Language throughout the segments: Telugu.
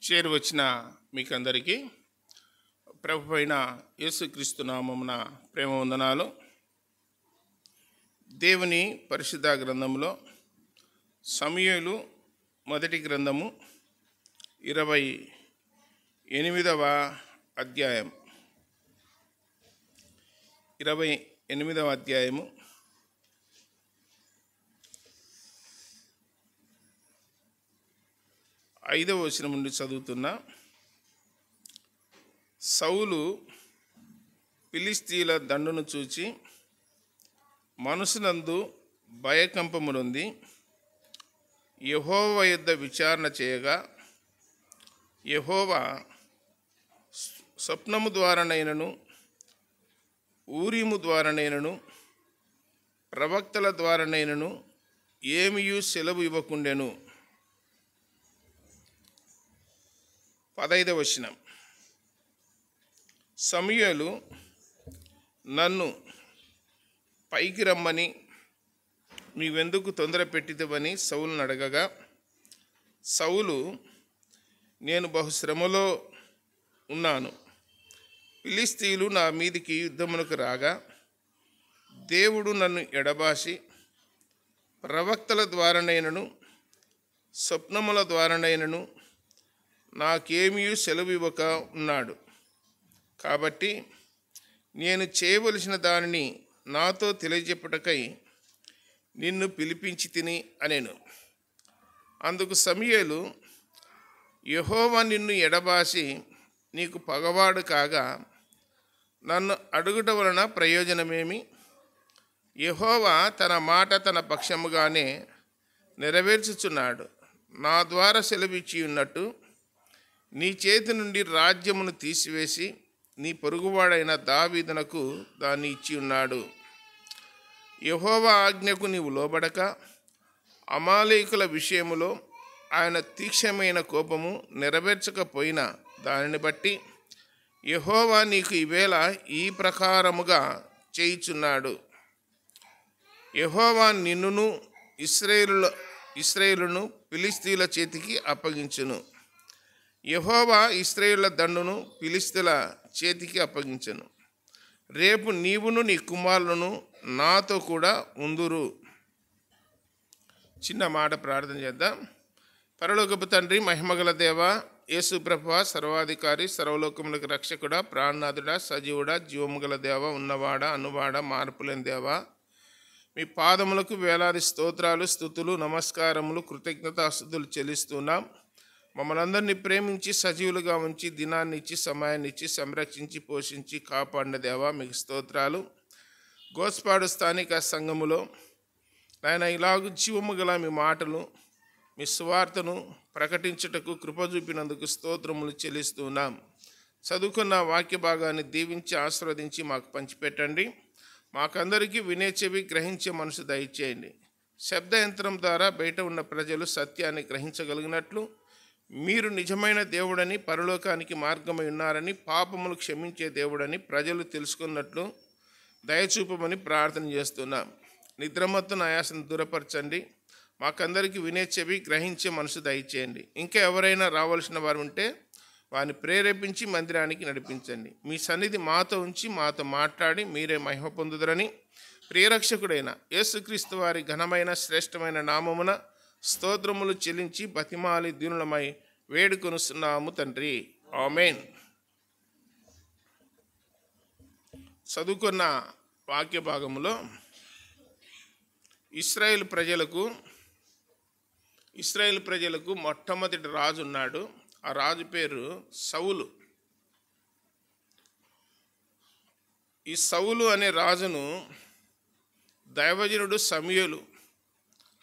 చేరువచ్చిన మీకందరికీ ప్రభు అయిన యేసుక్రీస్తు నామమున ప్రేమ వందనాలు. దేవుని పరిశుద్ధ గ్రంథంలో సమూయేలు మొదటి గ్రంథము 28వ అధ్యాయం 28వ అధ్యాయము 5వ వచనం నుండి చదువుతున్నా. సౌలు ఫిలిష్తీయుల దండును చూచి మనసునందు భయకంపమునుంది. యెహోవా యొద్ద విచారణ చేయగా యెహోవా స్వప్నము ద్వారానైనను ఊరీము ద్వారానైనను ప్రవక్తల ద్వారానైనను ఏమియూ సెలవు ఇవ్వకుండెను. 15వ వచనం. సమూయేలు నన్ను పైకి రమ్మని నీవెందుకు తొందర పెట్టితవని సౌలును అడగగా, సౌలు నేను బహుశ్రమలో ఉన్నాను, ఫిలిష్తీయులు నా మీదికి యుద్ధమునకు రాగా దేవుడు నన్ను ఎడబాసి ప్రవక్తల ద్వారానైనను స్వప్నముల ద్వారానైనను నాకేమీ సెలవు ఇవ్వక ఉన్నాడు. కాబట్టి నేను చేయవలసిన దానిని నాతో తెలియజెప్పుటకై నిన్ను పిలిపించి తిని అనేను. అందుకు సమూయేలు, యెహోవా నిన్ను ఎడబాసి నీకు పగవాడు కాగా నన్ను అడుగుట వలన ప్రయోజనమేమి? యెహోవా తన మాట తన పక్షముగానే నెరవేర్చుచున్నాడు. నా ద్వారా సెలవిచ్చి ఉన్నట్టు నీ చేతి నుండి రాజ్యమును తీసివేసి నీ పొరుగువాడైన దావీదునకు దాన్ని ఇచ్చి ఉన్నాడు. యెహోవా ఆజ్ఞకు నీవు లోబడక అమాలేకుల విషయములో ఆయన తీక్షణమైన కోపము నెరవేర్చకపోయిన దానిని బట్టి యెహోవా నీకు ఈవేళ ఈ ప్రకారముగా చేయుచున్నాడు. యెహోవా నిన్నును ఇశ్రాయేలును ఫిలిష్తీయుల చేతికి అప్పగించును. యెహోవా ఇశ్రాయేలుల దండును ఫిలిష్తీయుల చేతికి అప్పగించెను. రేపు నీవును నీ కుమారులను నాతో కూడా ఉందురు. చిన్న మాట ప్రార్థన చేద్దాం. పరలోకపు తండ్రి, మహిమగల దేవ, యేసు ప్రభువా, సర్వాధికారి, సర్వలోకములకు రక్షకుడా, ప్రాణనాథుడా, సజీవుడా, జీవముగల దేవ, ఉన్నవాడా, అనువాడా, మార్పులేని దేవా, మీ పాదములకు వేలాది స్తోత్రాలు, స్తుతులు, నమస్కారములు, కృతజ్ఞతాస్తుతులు చెల్లిస్తున్నాం. మమ్మల్ని అందరినీ ప్రేమించి సజీవులుగా ఉంచి దినాన్ని ఇచ్చి సమయాన్ని ఇచ్చి సంరక్షించి పోషించి కాపాడిన దేవా మీకు స్తోత్రాలు. గోస్పాడు స్థానిక సంఘములో నాయన ఇలాగూ జీవము గల మీ మాటలు, మీ సువార్తను ప్రకటించుటకు కృప చూపినందుకు స్తోత్రములు చెల్లిస్తున్నాం. చదువుకున్న వాక్య భాగాన్ని దీవించి ఆశీర్వదించి మాకు పంచిపెట్టండి. మాకందరికీ వినే చెవి, గ్రహించే మనసు దయచేయండి. శబ్ద యంత్రం ద్వారా బయట ఉన్న ప్రజలు సత్యాన్ని గ్రహించగలిగినట్లు, మీరు నిజమైన దేవుడని, పరలోకానికి మార్గమై ఉన్నారని, పాపములు క్షమించే దేవుడని ప్రజలు తెలుసుకున్నట్లు దయచూపమని ప్రార్థన చేస్తున్నాం. నిద్రమత్తున ఆయాసను దూరపరచండి. మాకందరికీ వినే చెవి, గ్రహించే మనసు దయచేయండి. ఇంకా ఎవరైనా రావాల్సిన వారు ఉంటే వారిని ప్రేరేపించి మందిరానికి నడిపించండి. మీ సన్నిధి మాతో ఉంచి మాతో మాట్లాడి మీరే మహిమ పొందుదరని ప్రియరక్షకుడైన యేసుక్రీస్తు వారి ఘనమైన శ్రేష్టమైన నామమున స్తోత్రములు చెల్లించి బతిమాలి దీనులమై వేడుకొనుస్తున్నాము తండ్రి. ఆమేన్. చదువుకున్న వాక్య భాగములో ఇశ్రాయేలు ప్రజలకు మొట్టమొదటి రాజు ఉన్నాడు. ఆ రాజు పేరు సౌలు. ఈ సౌలు అనే రాజును దైవజనుడు సమూయేలు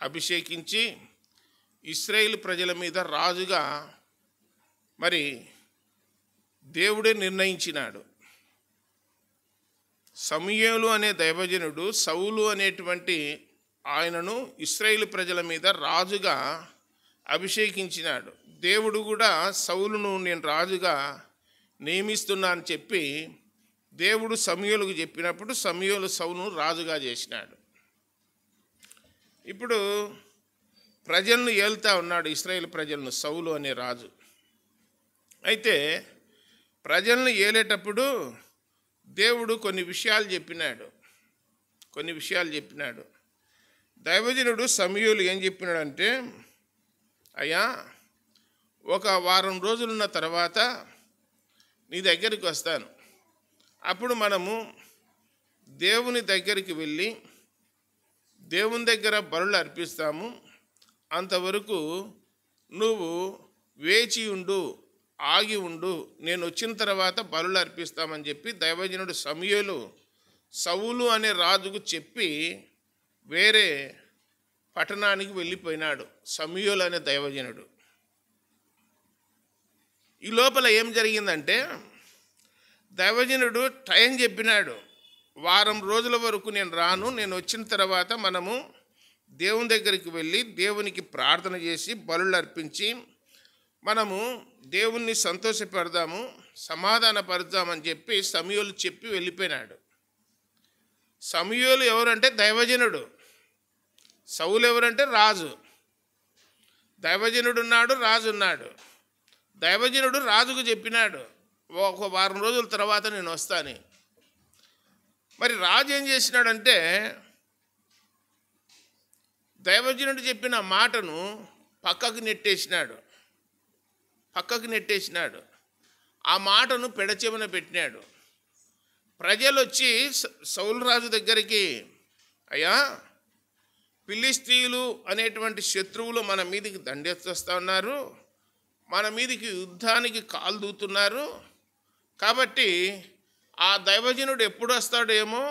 అభిషేకించి ఇశ్రాయేలు ప్రజల మీద రాజుగా మరి దేవుడే నిర్ణయించినాడు. సమూయేలు అనే దైవజనుడు సౌలు అనేటువంటి ఆయనను ఇశ్రాయేలు ప్రజల మీద రాజుగా అభిషేకించినాడు. దేవుడు కూడా సౌలును నేను రాజుగా నియమిస్తున్నా అని చెప్పి దేవుడు సమూయేలుకు చెప్పినప్పుడు సమూయేలు సౌలును రాజుగా చేసినాడు. ఇప్పుడు ప్రజలను ఏలుతా ఉన్నాడు, ఇశ్రాయేలు ప్రజలను సౌలు అనే రాజు. అయితే ప్రజలను ఏలేటప్పుడు దేవుడు కొన్ని విషయాలు చెప్పినాడు. దైవజనుడు సమూయేలు ఏం చెప్పినాడంటే, అయ్యా, ఒక వారం రోజులున్న తర్వాత నీ దగ్గరికి వస్తాను. అప్పుడు మనము దేవుని దగ్గరికి వెళ్ళి దేవుని దగ్గర బలులు అర్పిస్తాము. అంతవరకు నువ్వు వేచి ఉండు, ఆగి ఉండు, నేను వచ్చిన తర్వాత బలులు అర్పిస్తామని చెప్పి దైవజనుడు సమూయేలు సౌలు అనే రాజుకు చెప్పి వేరే పట్టణానికి వెళ్ళిపోయినాడు సమూయేలు అనే దైవజనుడు. ఈ లోపల ఏం జరిగిందంటే, దైవజనుడు టైం చెప్పినాడు, వారం రోజుల వరకు నేను రాను, నేను వచ్చిన తర్వాత మనము దేవుని దగ్గరికి వెళ్ళి దేవునికి ప్రార్థన చేసి బలులు అర్పించి మనము దేవుణ్ణి సంతోషపెడదాము, సమాధానపరుద్దామని చెప్పి సమూయేలు చెప్పి వెళ్ళిపోయినాడు. సమూయేలు ఎవరంటే దైవజనుడు, సౌలు ఎవరంటే రాజు. దైవజనుడు ఉన్నాడు, రాజు ఉన్నాడు. దైవజనుడు రాజుకు చెప్పినాడు, ఒక వారం రోజుల తర్వాత నేను వస్తాను. మరి రాజు ఏం చేసినాడంటే, దైవజనుడు చెప్పిన మాటను పక్కకు నెట్టేసినాడు. ఆ మాటను పెడచెవిన పెట్టినాడు. ప్రజలు వచ్చి సౌలు రాజు దగ్గరికి, అయ్యా, ఫిలిష్తీయులు అనేటువంటి శత్రువులు మన మీదికి దండెత్తొస్తా ఉన్నారు, మన మీదికి యుద్ధానికి కాలు దూతున్నారు, కాబట్టి ఆ దైవజనుడు ఎప్పుడు వస్తాడేమో,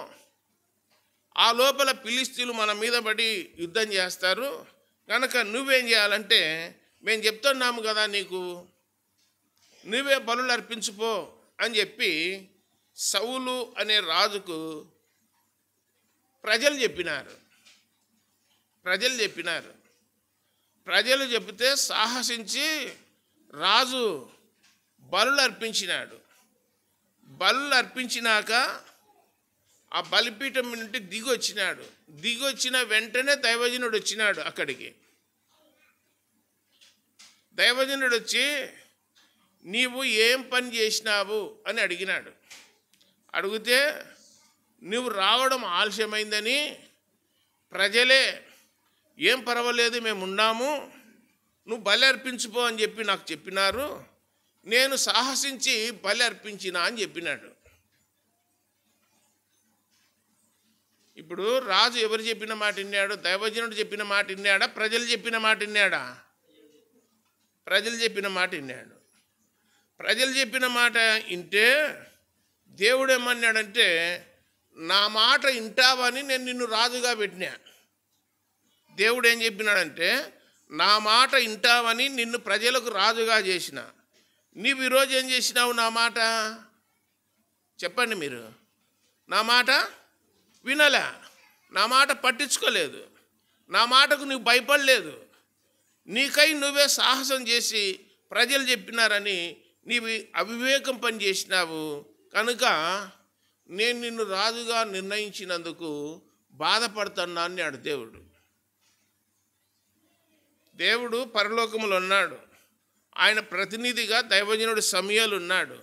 ఆ లోపల ఫిలిష్తీయులు మన మీద పడి యుద్ధం చేస్తారు, కనుక నువ్వేం చేయాలంటే, మేము చెప్తున్నాము కదా నీకు, నువ్వే బలులు అర్పించుకో అని చెప్పి సౌలు అనే రాజుకు ప్రజలు చెప్తే సాహసించి రాజు బలులు అర్పించినాడు. బలులు అర్పించినాక ఆ బలిపీఠం నుండి దిగొచ్చిన వెంటనే దైవజనుడు వచ్చినాడు. అక్కడికి దైవజనుడు వచ్చి, నీవు ఏం పని చేసినావు అని అడిగితే, నువ్వు రావడం ఆలస్యమైందని ప్రజలే, ఏం పర్వాలేదు మేము ఉన్నాము, నువ్వు బలి అర్పించుకో అని చెప్పి నాకు చెప్పినారు, నేను సాహసించి బలి అర్పించినా అని చెప్పినాడు. ఇప్పుడు రాజు ఎవరు చెప్పిన మాట విన్నాడు? దైవజనుడు చెప్పిన మాట విన్నాడా? ప్రజలు చెప్పిన మాట విన్నాడా? ప్రజలు చెప్పిన మాట విన్నాడు. ప్రజలు చెప్పిన మాట వింటే దేవుడు ఏమన్నాడంటే, నా మాట వింటావని నేను నిన్ను రాజుగా పెట్టినా. దేవుడు ఏం చెప్పినాడంటే, నా మాట వింటావని నిన్ను ప్రజలకు రాజుగా చేసిన. నీవు ఈరోజు ఏం చేసినావు? నా మాట చెప్పండి మీరు. నా మాట వినలే, నా మాట పట్టించుకోలేదు, నా మాటకు నువ్వు భయపడలేదు, నీకై నువ్వే సాహసం చేసి ప్రజలు చెప్పినారని నీవు అవివేకం పని చేసినావు, కనుక నేను నిన్ను రాజుగా నిర్ణయించినందుకు బాధపడుతున్నా అన్నాడు దేవుడు. దేవుడు పరలోకములో ఉన్నాడు, ఆయన ప్రతినిధిగా దైవజనుడు సమూయేలు ఉన్నాడు.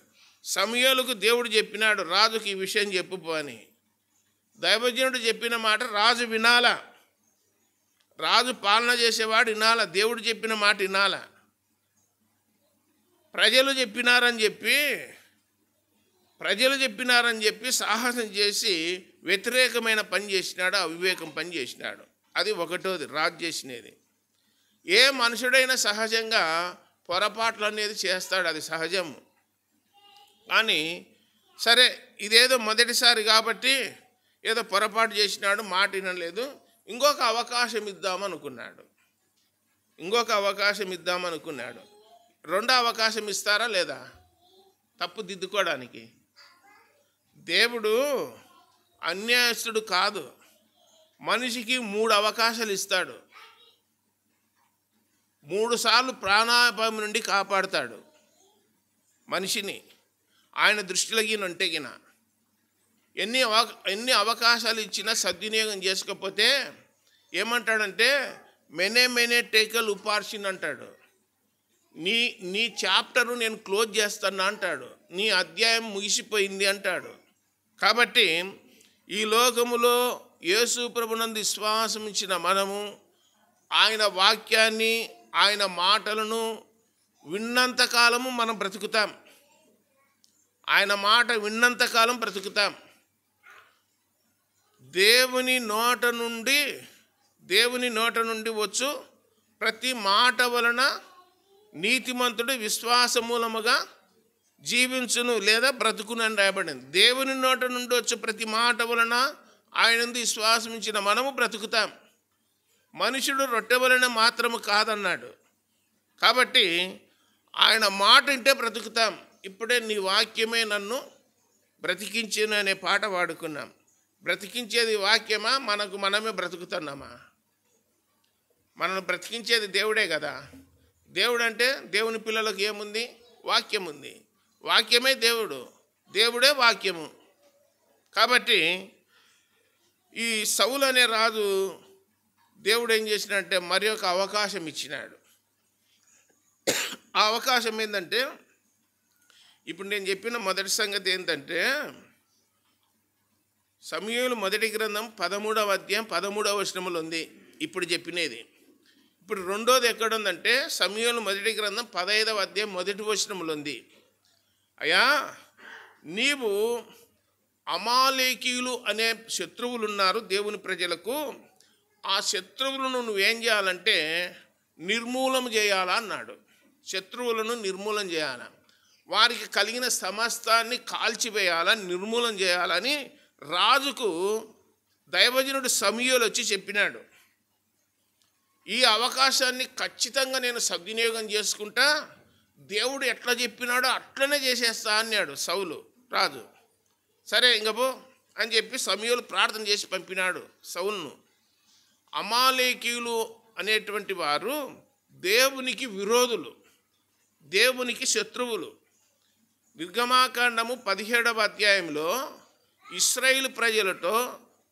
సమూయేలుకు దేవుడు చెప్పినాడు, రాజుకి ఈ విషయం చెప్పుపో అని. దైవజనుడు చెప్పిన మాట రాజు వినాలా, రాజు పాలన చేసేవాడు వినాలా, దేవుడు చెప్పిన మాట వినాలా. ప్రజలు చెప్పినారని చెప్పి సాహసం చేసి వ్యతిరేకమైన పని చేసినాడు, అవివేకం పని చేసినాడు. అది ఒకటోది రాజు చేసినది. ఏ మనుషుడైనా సహజంగా పొరపాట్లు అనేది చేస్తాడు, అది సహజం. కానీ సరే, ఇదేదో మొదటిసారి కాబట్టి ఏదో పొరపాటు చేసినాడు, మాట వినలేదు, ఇంకొక అవకాశం ఇద్దామనుకున్నాడు. రెండో అవకాశం ఇస్తారా లేదా తప్పు దిద్దుకోవడానికి? దేవుడు అన్యాయస్తుడు కాదు, మనిషికి 3 అవకాశాలు ఇస్తాడు. 3 సార్లు ప్రాణాపాయం నుండి కాపాడుతాడు మనిషిని, ఆయన దృష్టిలో గిన ఎన్ని అవకాశాలు ఇచ్చినా సద్వినియోగం చేసుకోకపోతే ఏమంటాడంటే, మెనే టేకల్ ఉపార్షన్ అంటాడు. నీ నీ చాప్టరు నేను క్లోజ్ చేస్తాను అంటాడు, నీ అధ్యాయం ముగిసిపోయింది అంటాడు. కాబట్టి ఈ లోకములో యేసు ప్రభునందు విశ్వాసం ఇచ్చిన మనము ఆయన వాక్యాన్ని, ఆయన మాటలను విన్నంతకాలము మనం బ్రతుకుతాం. ఆయన మాట విన్నంతకాలం బ్రతుకుతాం. దేవుని నోట నుండి వచ్చు ప్రతి మాట వలన నీతిమంతుడు విశ్వాసమూలముగా జీవించును లేదా బ్రతుకును అని రాయబడింది. దేవుని నోట నుండి వచ్చే ప్రతి మాట వలన ఆయన విశ్వాసం ఇచ్చిన మనము బ్రతుకుతాం. మనుషుడు రొట్టె వలన మాత్రము కాదన్నాడు. కాబట్టి ఆయన మాట వింటే బ్రతుకుతాం. ఇప్పుడే నీ వాక్యమే నన్ను బ్రతికించును అనే పాట వాడుకున్నాం. బ్రతికించేది వాక్యమా, మనకు మనమే బ్రతుకుతున్నామా? మనల్ని బ్రతికించేది దేవుడే కదా. దేవుడు అంటే దేవుని పిల్లలకు ఏముంది? వాక్యం ఉంది. వాక్యమే దేవుడు, దేవుడే వాక్యము. కాబట్టి ఈ సౌలు అనే రాజు దేవుడు ఏం చేసినాడంటే మరి ఒక అవకాశం ఇచ్చినాడు. ఆ అవకాశం ఏంటంటే, ఇప్పుడు నేను చెప్పిన మొదటి సంగతి ఏంటంటే, సమూయేలు మొదటి గ్రంథం 13వ అధ్యాయం 13వ వచనములో ఉంది ఇప్పుడు చెప్పినది. ఇప్పుడు రెండోది ఎక్కడుందంటే సమూయేలు మొదటి గ్రంథం 15వ అధ్యాయం 1వ వచనములో ఉంది. అయ్యా, నీవు అమాలేకీయులు అనే శత్రువులు ఉన్నారు దేవుని ప్రజలకు. ఆ శత్రువులను నువ్వేం చేయాలంటే నిర్మూలం చేయాలా అన్నాడు. శత్రువులను నిర్మూలం చేయాలా, వారికి కలిగిన సమస్తాన్ని కాల్చివేయాలా, నిర్మూలం చేయాలని రాజుకు దైవజనుడు సమూయేలు వచ్చి చెప్పినాడు. ఈ అవకాశాన్ని ఖచ్చితంగా నేను సద్వినియోగం చేసుకుంటా, దేవుడు ఎట్లా చెప్పినాడో అట్లనే చేసేస్తా అన్నాడు సౌలు రాజు. సరే ఇంకపో అని చెప్పి సమూయేలు ప్రార్థన చేసి పంపినాడు సౌలును. అమాలేకీయులు అనేటువంటి వారు దేవునికి విరోధులు, దేవునికి శత్రువులు. నిర్గమాకాండము 17వ అధ్యాయంలో ఇశ్రాయేలు ప్రజలతో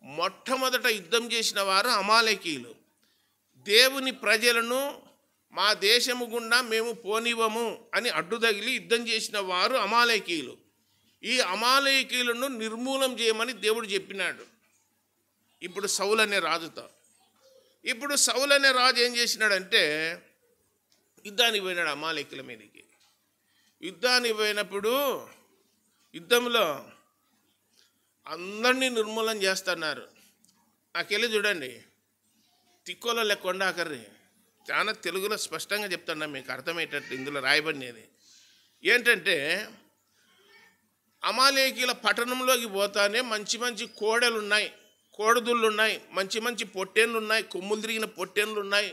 మొట్టమొదట యుద్ధం చేసిన వారు అమాలేకీయులు. దేవుని ప్రజలను మా దేశము గుండా మేము పోనివ్వము అని అడ్డుతగిలి యుద్ధం చేసిన వారు అమాలేకీయులు. ఈ అమాలేకీయులను నిర్మూలం చేయమని దేవుడు చెప్పినాడు ఇప్పుడు సౌలు అనే రాజుతో. ఇప్పుడు సౌలు అనే రాజు ఏం చేసినాడంటే యుద్ధానికి పోయినాడు అమాలేకీయుల మీదకి. యుద్ధానికి పోయినప్పుడు యుద్ధంలో అందరినీ నిర్మూలన చేస్తున్నారు. నాకెళ్ళి చూడండి, తిక్కోల లెక్కుండా ఆఖరి చాలా తెలుగులో స్పష్టంగా చెప్తున్నా, మీకు అర్థమయ్యేటట్టు ఇందులో రాయబడినది ఏంటంటే, అమాలేకీల పట్టణంలోకి పోతానే మంచి మంచి కోడెలు ఉన్నాయి, కోడదుళ్ళు ఉన్నాయి, మంచి మంచి పొట్టేళ్ళు ఉన్నాయి, కొమ్ములు తిరిగిన పొట్టేళ్ళు ఉన్నాయి,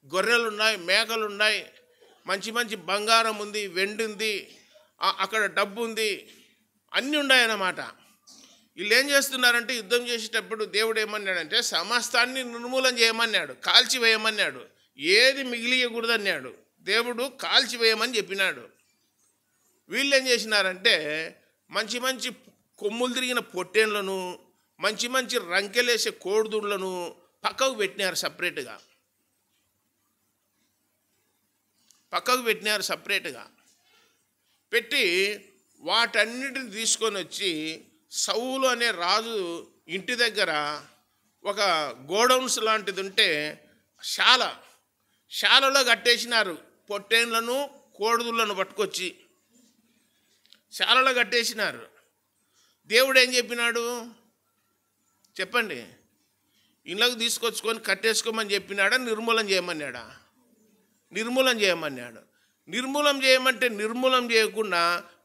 గొర్రెలు ఉన్నాయి, మేకలు ఉన్నాయి, మంచి మంచి బంగారం ఉంది, వెండి ఉంది, అక్కడ డబ్బు ఉంది, అన్నీ ఉన్నాయన్నమాట. వీళ్ళు ఏం చేస్తున్నారంటే యుద్ధం చేసేటప్పుడు దేవుడు ఏమన్నాడంటే సమస్తాన్ని నిర్మూలన చేయమన్నాడు, కాల్చివేయమన్నాడు, ఏది మిగిలియకూడదన్నాడు. దేవుడు కాల్చివేయమని చెప్పినాడు. వీళ్ళు ఏం చేసినారంటే మంచి మంచి కొమ్ములు తిరిగిన పొట్టేళ్లను, మంచి మంచి రంకెలేసే కోడిదుళ్లను పక్కకు పెట్టినారు సపరేట్గా పెట్టి వాటన్నిటిని తీసుకొని వచ్చి సౌలు అనే రాజు ఇంటి దగ్గర ఒక గోడౌన్స్ లాంటిది ఉంటే శాలలో కట్టేసినారు. పొట్టేళ్లను కోడిదుళ్లను పట్టుకొచ్చి శాలలో కట్టేసినారు. దేవుడు ఏం చెప్పినాడు చెప్పండి? ఇళ్ళకు తీసుకొచ్చుకొని కట్టేసుకోమని చెప్పినాడా, నిర్మూలన చేయమన్నాడా? నిర్మూలన చేయమన్నాడు. నిర్మూలన చేయమంటే నిర్మూలన చేయకుండా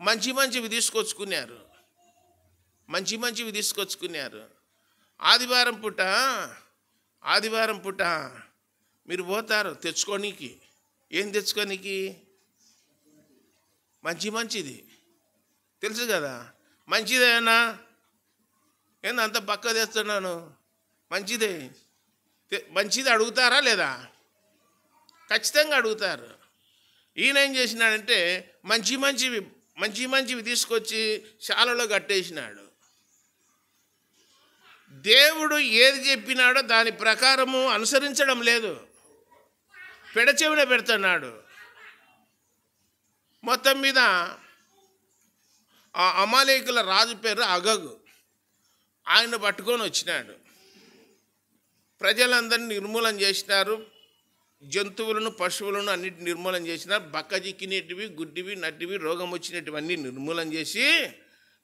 మంచి మంచివి తీసుకొచ్చుకున్నారు. ఆదివారం పూట మీరు పోతారు తెచ్చుకోనీకి. ఏం తెచ్చుకోనీకి? మంచిది తెలుసు కదా. మంచిదేనా? ఏంది అంత పక్క తెస్తున్నాను? మంచిది అడుగుతారా లేదా? ఖచ్చితంగా అడుగుతారు. ఈయన ఏం చేసినాడంటే మంచి మంచివి తీసుకొచ్చి శాలలో కట్టేసినాడు. దేవుడు ఏది చెప్పినాడో దాని ప్రకారము అనుసరించడం లేదు, పెడచెవిన పెడుతున్నాడు. మొత్తం మీద ఆ అమాలేకుల రాజు పేరు అగగు. ఆయన పట్టుకొని వచ్చినాడు. ప్రజలందరినీ నిర్మూలన చేసినారు. జంతువులను, పశువులను అన్నిటిని నిర్మూలన చేసినారు. బక్కజిక్కినటివి, గుడ్డివి, నడ్డివి, రోగం వచ్చినటివన్నీ నిర్మూలన చేసి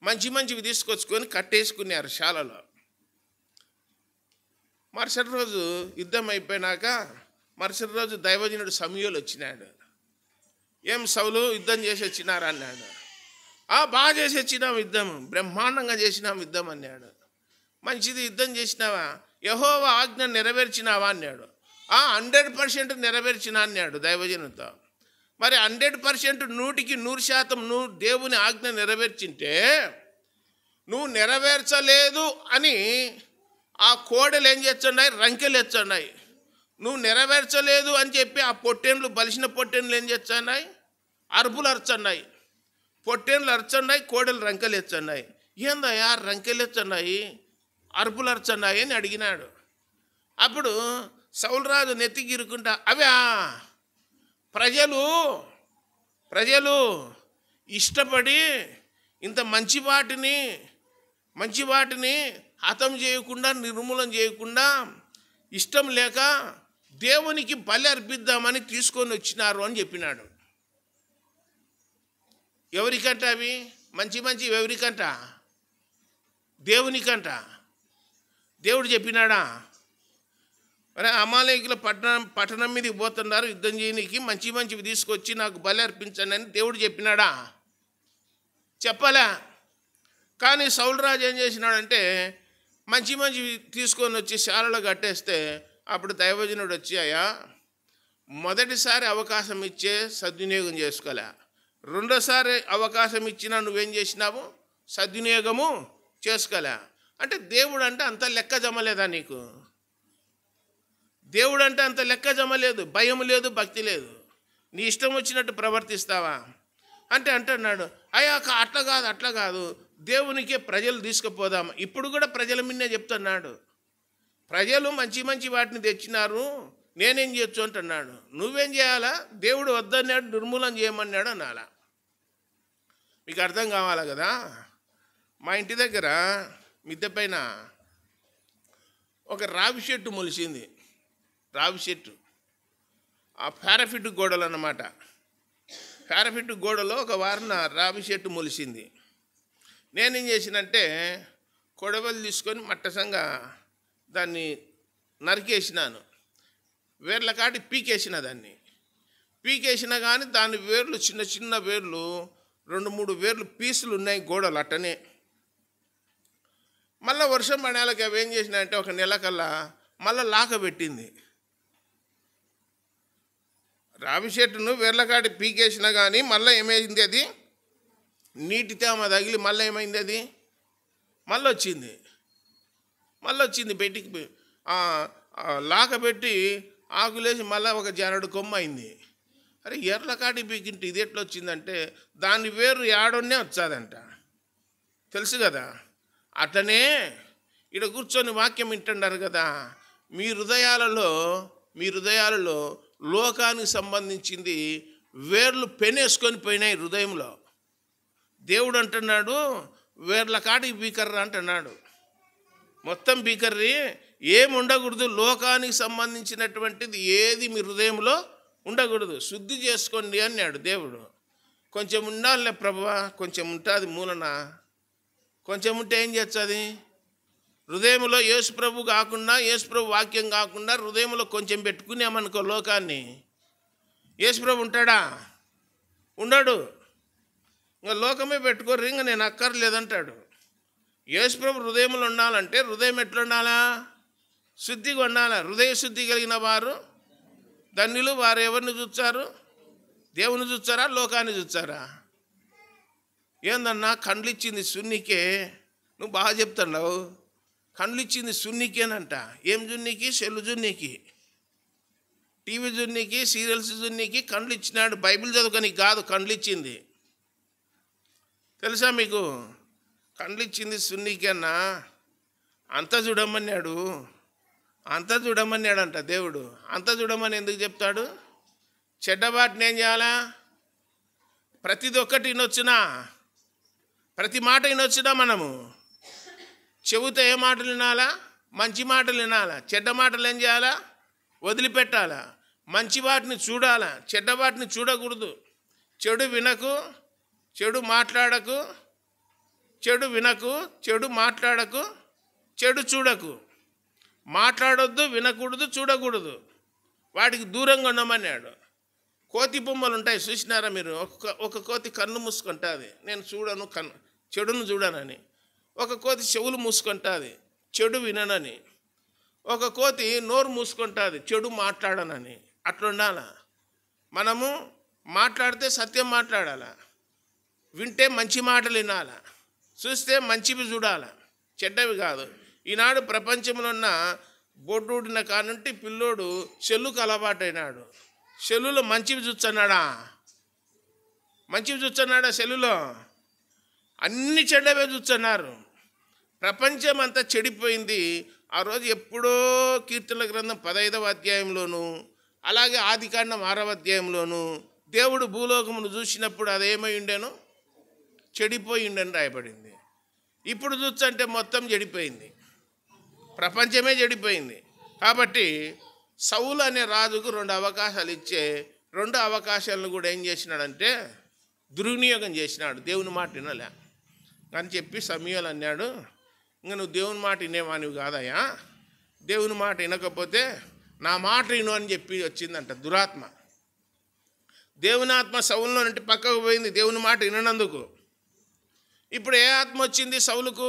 మంచివి తీసుకొచ్చుకొని కట్టేసుకున్నారు శాలలో. మరుసటి రోజు యుద్ధం అయిపోయినాక మరుసటి రోజు దైవజనుడు సమూయేలు వచ్చినాడు. ఏం సౌలు యుద్ధం చేసి వచ్చినారా అన్నాడు. బాగా చేసి వచ్చినాం యుద్ధం, బ్రహ్మాండంగా చేసినాం యుద్ధం అన్నాడు. మంచిది, యుద్ధం చేసినావా? యెహోవా ఆజ్ఞ నెరవేర్చినావా అన్నాడు. 100% నెరవేర్చినా అన్నాడు దైవజనుడితో. మరి 100%, 100% నువ్వు దేవుని ఆజ్ఞ నెరవేర్చింటే, నువ్వు నెరవేర్చలేదు అని ఆ కోడలు ఏం చేస్తున్నాయి? రంకెలు ఎచ్చున్నాయి. నువ్వు నెరవేర్చలేదు అని చెప్పి ఆ పొట్టేన్లు, బలిసిన పొట్టేన్లు ఏం చేస్తున్నాయి? అరుపులు అరుచున్నాయి. పొట్టేన్లు అరుచున్నాయి, కోడలు రంకెలు ఎచ్చున్నాయి. ఏందయ్యా రంకెలు ఎచ్చున్నాయి, అరుపులు అరుచున్నాయి అని అడిగినాడు. అప్పుడు సౌలు రాజు నెత్తిగిరుకుంటా, అవా ప్రజలు ఇష్టపడి ఇంత మంచి వాటిని హతం చేయకుండా, నిర్మూలన చేయకుండా, ఇష్టం లేక దేవునికి బలి అర్పిద్దామని తీసుకొని వచ్చినారు అని చెప్పినాడు. ఎవరికంట అవి? మంచి ఎవరికంట? దేవునికంట. దేవుడు చెప్పినాడా? మరి అమాలేకుల పట్టణం మీదకి పోతున్నారు యుద్ధం చేయడానికి, మంచివి తీసుకొచ్చి నాకు బలి అర్పించండి అని దేవుడు చెప్పినాడా? చెప్పలే. కానీ సౌలు రాజు ఏం చేసినాడంటే, మంచివి తీసుకొని వచ్చి శాలలో కట్టేస్తే, అప్పుడు దైవజనుడు వచ్చి, అయ్యా మొదటిసారి అవకాశం ఇచ్చే సద్వినియోగం చేసుకోలే, రెండోసారి అవకాశం ఇచ్చినా నువ్వేం చేసినావు? సద్వినియోగము చేసుకోలే. అంటే దేవుడు అంటే అంత లెక్క జమలేదా నీకు? దేవుడు అంటే అంత లెక్క జమలేదు. భయం లేదు, భక్తి లేదు. నీ ఇష్టం వచ్చినట్టు ప్రవర్తిస్తావా అంటే అంటున్నాడు, అయ్యా అట్లా కాదు, దేవునికే ప్రజలు తీసుకుపోదాం. ఇప్పుడు కూడా ప్రజల మీదే చెప్తున్నాడు. ప్రజలు మంచి వాటిని తెచ్చినారు, నేనేం చేయొచ్చు అంటున్నాడు. నువ్వేం చేయాలా? దేవుడు వద్దన్నాడు, నిర్మూలన చేయమన్నాడు అనాలా. మీకు అర్థం కావాలా కదా? మా ఇంటి దగ్గర మిద్దె పైన ఒక రావి చెట్టు మొలిసింది. రావి చెట్టు ఆ పారాఫిట్ గోడలు అన్నమాట. పారాఫిట్ గోడలో ఒక వారన రావి చెట్టు మొలిసింది. నేనేం చేసినంటే కొడవలు తీసుకొని మట్టసంగా దాన్ని నరికేసినాను. వేర్ల కాటి పీకేసిన కానీ దాని వేర్లు చిన్న వేర్లు, 2-3 వేర్లు పీసులు ఉన్నాయి గోడలు అట్టనే. మళ్ళీ వర్షం పడేళ్ళకి అవి ఏం చేసినాయంటే ఒక నెలకల్లా మళ్ళీ లాక పెట్టింది. రావి చెట్టును వేర్లకాటి పీకేసినా కానీ మళ్ళీ ఏమైంది? అది నీటి తేమ తగిలి మళ్ళీ ఏమైంది? అది మళ్ళీ వచ్చింది బయటికి. లాక పెట్టి ఆకులేసి మళ్ళీ ఒక జానడు కొమ్మ అయింది. అరే ఎర్లకాటి పీకింటి ఇది ఎట్లా వచ్చిందంటే దాని వేరు ఏడొన్నే వచ్చాదంట. తెలుసు కదా? అట్లనే ఇక్కడ కూర్చొని వాక్యం వింటున్నారు కదా, మీ హృదయాలలో లోకానికి సంబంధించింది వేర్లు పెనేసుకొని పోయినాయి హృదయంలో. దేవుడు అంటున్నాడు, వేర్ల కాటికి పీకర్రా అంటున్నాడు. మొత్తం పీకర్రి, ఏమి ఉండకూడదు, లోకానికి సంబంధించినటువంటిది ఏది మీ హృదయంలో ఉండకూడదు, శుద్ధి చేసుకోండి అన్నాడు దేవుడు. కొంచెం ఉండాలే ప్రభువా, కొంచెం ఉంటుంది మూలన, కొంచెం ఉంటే ఏం చేస్తుంది? హృదయంలో యేసుప్రభు కాకుండా, యేసుప్రభు వాక్యం కాకుండా హృదయంలో కొంచెం పెట్టుకునేమనుకో లోకాన్ని, యేసుప్రభు ఉంటాడా? ఉండడు. ఇంకా లోకమే పెట్టుకోరు, ఇంకా నేను అక్కర్లేదంటాడు. యేసుప్రభు హృదయంలో ఉండాలంటే హృదయం ఎట్లా ఉండాలా? శుద్ధిగా ఉండాలా. హృదయ శుద్ధి కలిగిన వారు ధన్యులు. వారు ఎవరిని చూచారు? దేవుని చూచారా, లోకాన్ని చూచారా? ఏందన్నా కండ్లు ఇచ్చింది సున్నికే, నువ్వు బాగా చెప్తున్నావు. కండ్లు ఇచ్చింది సున్నికేనంట. ఏం జున్నికి? సెల్లు జున్నికి, టీవీ జున్నికి, సీరియల్స్ జున్నికి కండ్లు ఇచ్చినాడు. బైబిల్ చదువుకొని కాదు కండ్లు ఇచ్చింది. తెలుసా మీకు? కండ్లు ఇచ్చింది సున్నికేనా? అంతా చూడమన్నాడు, అంతా చూడమన్నాడంట దేవుడు. అంతా చూడమని ఎందుకు చెప్తాడు? చెడ్డబాటిని ఏం చేయాలా? ప్రతిది ఒక్కటి వినొచ్చునా? ప్రతి మాట వినొచ్చునా? మనము చెబితే ఏ మాటలు వినాలా? మంచి మాటలు వినాలా? చెడ్డ మాటలు ఏం చేయాలా? వదిలిపెట్టాలా? మంచి వాటిని చూడాలా, చెడ్డ వాటిని చూడకూడదు. చెడు వినకు, చెడు మాట్లాడకు, చెడు వినకు, చెడు మాట్లాడకు, చెడు చూడకు. మాట్లాడొద్దు, వినకూడదు, చూడకూడదు. వాటికి దూరంగా ఉండమన్నాడు. కోతి బొమ్మలు ఉంటాయి, చూసినారా మీరు? ఒక కోతి కన్ను మూసుకుంటుంది, నేను చూడను, చెడును చూడనని. ఒక కోతి చెవులు మూసుకుంటుంది, చెడు విననని. ఒక కోతి నోరు మూసుకుంటుంది, చెడు మాట్లాడనని. అట్లా ఉండాలా? మనము మాట్లాడితే సత్యం మాట్లాడాలా, వింటే మంచి మాటలు వినాలా, చూస్తే మంచివి చూడాలా, చెడ్డవి కాదు. ఈనాడు ప్రపంచంలో ఉన్న బొడ్డుడిన కానుంటి పిల్లోడు సెల్లుకు అలవాటైనాడు. సెల్లులో మంచివి చూస్తున్నాడా? మంచివి చూస్తున్నాడా? సెల్లులో అన్ని చెడ్డవే చూస్తున్నారు. ప్రపంచం అంతా చెడిపోయింది. ఆ రోజు ఎప్పుడో కీర్తనల గ్రంథం 15వ అధ్యాయంలోను, అలాగే ఆదికాండం 6వ అధ్యాయంలోను దేవుడు భూలోకమును చూసినప్పుడు అదేమై ఉండేను? చెడిపోయి ఉండని రాయబడింది. ఇప్పుడు చూస్తుంటే మొత్తం చెడిపోయింది, ప్రపంచమే చెడిపోయింది. కాబట్టి సౌలు అనే రాజుకు 2 అవకాశాలు ఇచ్చే 2 అవకాశాలను కూడా ఏం చేసినాడంటే దుర్వినియోగం చేసినాడు. దేవుని మాట వినలే అని చెప్పి సమూయేలు అన్నాడు, ఇంకా నువ్వు దేవుని మాట వినేవానివి కాదయ్యా, దేవుని మాట వినకపోతే నా మాట విను అని చెప్పి వచ్చిందంట దురాత్మ. దేవుని ఆత్మ సౌలులో నుండి పక్కకు పోయింది దేవుని మాట విననందుకు. ఇప్పుడు ఏ ఆత్మ వచ్చింది సౌలుకు?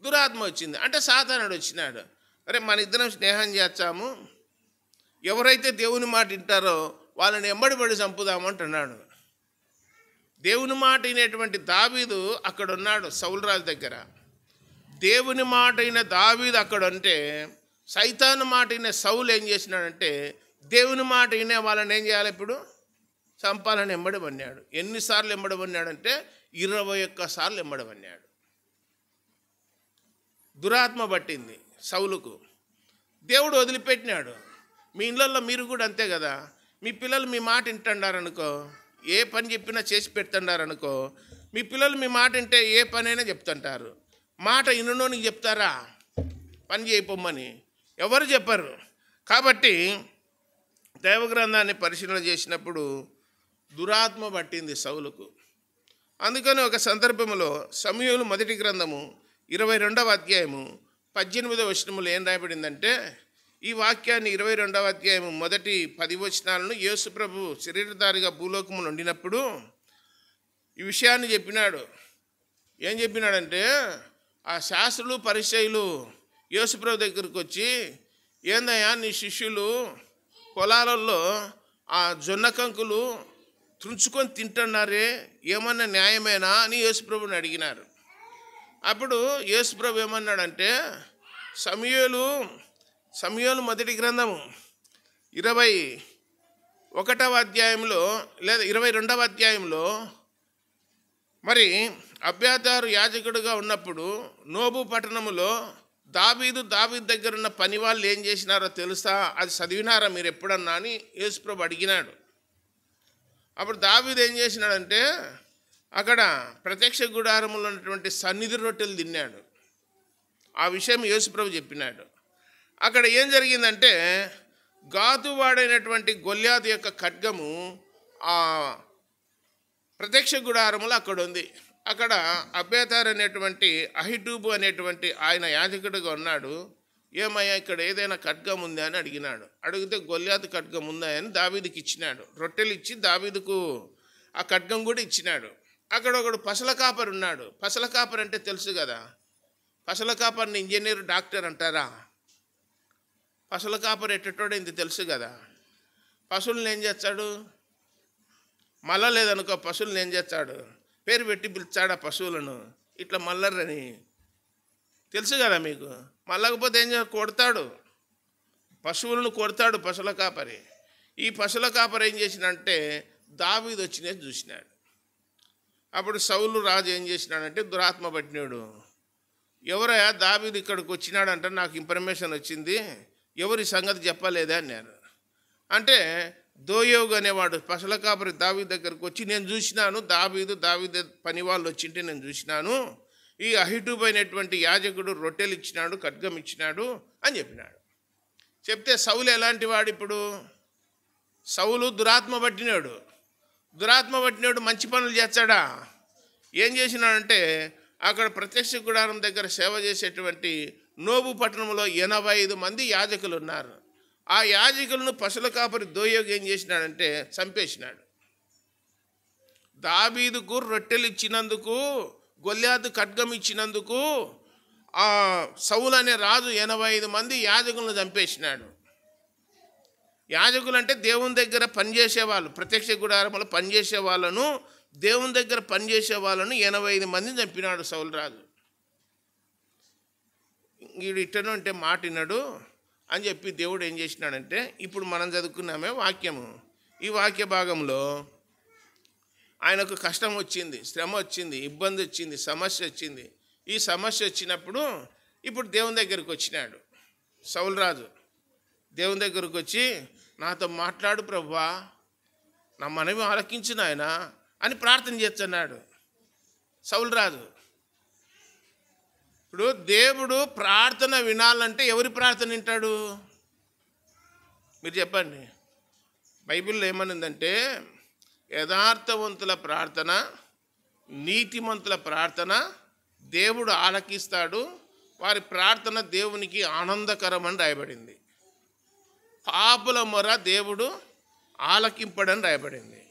దురాత్మ వచ్చింది. అంటే సాతానుడు వచ్చినాడు. అరే మన ఇద్దరం స్నేహం చేస్తాము, ఎవరైతే దేవుని మాట వింటారో వాళ్ళని ఎంబడిపడి చంపుదామంటున్నాడు. దేవుని మాట వినేటువంటి దావీదు అక్కడ ఉన్నాడు సౌలు రాజు దగ్గర. దేవుని మాట అయిన దావీదు అక్కడ ఉంటే సైతాను మాట వినే సౌలు ఏం చేసినాడంటే దేవుని మాట వినే వాళ్ళని ఏం చేయాలి? ఇప్పుడు చంపాలని ఎంబడబన్నాడు. ఎన్నిసార్లు ఎంబడబన్నాడంటే 21 సార్లు ఎంబడబన్నాడు. దురాత్మ పట్టింది సౌలుకు. దేవుడు వదిలిపెట్టినాడు. మీ ఇళ్ళల్లో మీరు కూడా అంతే కదా. మీ పిల్లలు మీ మాట వింటున్నారనుకో, ఏ పని చెప్పినా చేసి పెడుతున్నారనుకో, మీ పిల్లలు మీ మాట వింటే ఏ పనైనా చెప్తుంటారు. మాట ఇన్నోనికి చెప్తారా పని చేయపోమ్మని? ఎవరు చెప్పరు. కాబట్టి దైవగ్రంథాన్ని పరిశీలన చేసినప్పుడు దురాత్మ పట్టింది సౌలుకు. అందుకని ఒక సందర్భంలో సమూయేలు మొదటి గ్రంథము 22వ అధ్యాయము 18వ వచనములో ఏం రాయబడిందంటే, ఈ వాక్యాన్ని 22వ అధ్యాయము మొదటి 10 వచనాలను యేసు ప్రభు శరీరధారిగా భూలోకములు ఉండినప్పుడు ఈ విషయాన్ని చెప్పినాడు. ఏం చెప్పినాడంటే, ఆ శాస్త్రులు పరిసయ్యులు యేసు ప్రభు దగ్గరికి వచ్చి, ఏందయ్యా నీ శిష్యులు పొలాలలో ఆ జొన్న కంకులు తుంచుకొని తింటున్నారే, ఏమన్నా న్యాయమేనా అని యేసు ప్రభుని అడిగినారు. అప్పుడు యేసు ప్రభు ఏమన్నాడంటే, సమూయేలు మొదటి గ్రంథము 21వ అధ్యాయంలో లేదా 22వ అధ్యాయంలో మరి అబ్యాతారు యాజకుడుగా ఉన్నప్పుడు నోబు పట్టణములో దావీదు దగ్గర ఉన్న పని వాళ్ళు ఏం చేసినారో తెలుసా? అది చదివినారా మీరు ఎప్పుడన్నా అని యేసుప్రభు అడిగినాడు. అప్పుడు దావీదు ఏం చేసినాడంటే అక్కడ ప్రత్యక్ష గుడారములో ఉన్నటువంటి సన్నిధి రొట్టెలు తిన్నాడు. ఆ విషయం యేసుప్రభు చెప్పినాడు. అక్కడ ఏం జరిగిందంటే గాతువాడైనటువంటి గొల్యాతు యొక్క ఖడ్గము ఆ ప్రత్యక్ష గుడారములు అక్కడ ఉంది. అక్కడ అబ్యాతార్ అనేటువంటి అహిటూబు అనేటువంటి ఆయన యాజకుడిగా ఉన్నాడు. ఏమయ్యా ఇక్కడ ఏదైనా ఖడ్గం ఉందా అని అడిగినాడు. అడిగితే గొల్యాతు ఖడ్గం ఉందా అని దావీదుకి ఇచ్చినాడు. రొట్టెలు ఇచ్చి దావీదుకు ఆ ఖడ్గం కూడా ఇచ్చినాడు. అక్కడ ఒకడు పసల కాపరి ఉన్నాడు. పసల కాపరి అంటే తెలుసు కదా. పసల కాపరిని ఇంజనీర్ డాక్టర్ అంటారా? పసల కాపరి ఎట్టటోడైంది తెలుసు కదా. పశువులను ఏం చేస్తాడు? మళ్ళా లేదనుకో, పశువులను ఏం చేస్తాడు? పేరు పెట్టి పిలిచాడు ఆ పశువులను, ఇట్లా మల్లర్రని తెలుసు కదా మీకు. మళ్ళకపోతే ఏం కొడతాడు, పశువులను కొడతాడు పశువుల కాపరి. ఈ పశువుల కాపరి ఏం చేసినంటే దావీదు వచ్చినది చూసినాడు. అప్పుడు సౌలు రాజు ఏం చేసినాడంటే దురాత్మ పట్టినాడు. ఎవరయ్యా దావీదు ఇక్కడికి వచ్చినాడంటే నాకు ఇన్ఫర్మేషన్ వచ్చింది, ఎవరి సంగతి చెప్పలేదా అన్నారు. అంటే దోయోగు అనేవాడు పశుల కాపరి దావీదు దగ్గరకు వచ్చి, నేను చూసినాను, దావీదు పని వాళ్ళు వచ్చింటే నేను చూసినాను, ఈ అహిటూబు అయినటువంటి యాజకుడు రొట్టెలు ఇచ్చినాడు, ఖడ్గం ఇచ్చినాడు అని చెప్పినాడు. చెప్తే సౌలు ఎలాంటి వాడు? ఇప్పుడు సౌలు దురాత్మ పట్టినాడు మంచి పనులు చేస్తాడా? ఏం చేసినాడంటే, అక్కడ ప్రత్యక్ష గుడారం దగ్గర సేవ చేసేటువంటి నోబు పట్టణంలో 85 మంది యాజకులు ఉన్నారు. ఆ యాజకులను పశుల కాపరి దోయోగు ఏం చేసినాడంటే చంపేసినాడు. దావీదుకు రొట్టెలు ఇచ్చినందుకు, గొల్యాతు ఖడ్గం ఇచ్చినందుకు ఆ సౌలు అనే రాజు 85 మంది యాజకులను చంపేసినాడు. యాజకులు అంటే దేవుని దగ్గర పనిచేసేవాళ్ళు, ప్రత్యక్ష గుడారంలో పనిచేసే వాళ్ళను, దేవుని దగ్గర పనిచేసే వాళ్ళను 85 మందిని చంపినాడు సౌలు రాజు. వీడు ఇట్టను అంటే మాట విన్నాడు అని చెప్పి దేవుడు ఏం చేసినాడంటే, ఇప్పుడు మనం చదువుకున్నామే వాక్యము, ఈ వాక్య భాగంలో ఆయనకు కష్టం వచ్చింది, శ్రమ వచ్చింది, ఇబ్బంది వచ్చింది, సమస్య వచ్చింది. ఈ సమస్య వచ్చినప్పుడు ఇప్పుడు దేవుని దగ్గరికి వచ్చినాడు సౌలు రాజు. దేవుని దగ్గరకు వచ్చి, నాతో మాట్లాడు ప్రభువా, నా మనవి ఆలకించు నాయనా అని ప్రార్థన చేస్తున్నాడు సౌలు రాజు. ఇప్పుడు దేవుడు ప్రార్థన వినాలంటే ఎవరి ప్రార్థన వింటాడు? మీరు చెప్పండి. బైబిల్లో ఏమనుందంటే, యథార్థవంతుల ప్రార్థన, నీతిమంతుల ప్రార్థన దేవుడు ఆలకిస్తాడు, వారి ప్రార్థన దేవునికి ఆనందకరమని రాయబడింది. పాపుల మొర దేవుడు ఆలకింపడని రాయబడింది.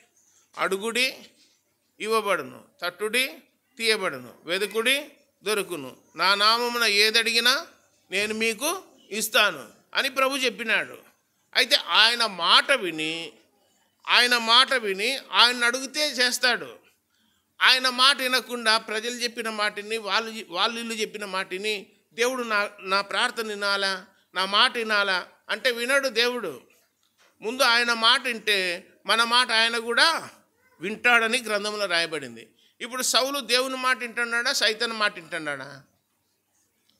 అడుగుడి ఇవ్వబడును, తట్టుడి తీయబడును, వెదుకుడి దొరుకును, నా నామమున ఏదడిగినా నేను మీకు ఇస్తాను అని ప్రభు చెప్పినాడు. అయితే ఆయన మాట విని ఆయన అడిగితే చేస్తాడు. ఆయన మాట వినకుండా ప్రజలు చెప్పిన మాటిని, వాళ్ళు చెప్పిన మాటిని దేవుడు నా ప్రార్థన వినాలా, నా మాట వినాలా అంటే వినడు దేవుడు. ముందు ఆయన మాట వింటే మన మాట ఆయన కూడా వింటాడని గ్రంథంలో రాయబడింది. ఇప్పుడు సౌలు దేవుని మాట వింటున్నాడా, సైతాన్ మాట వింటున్నాడా?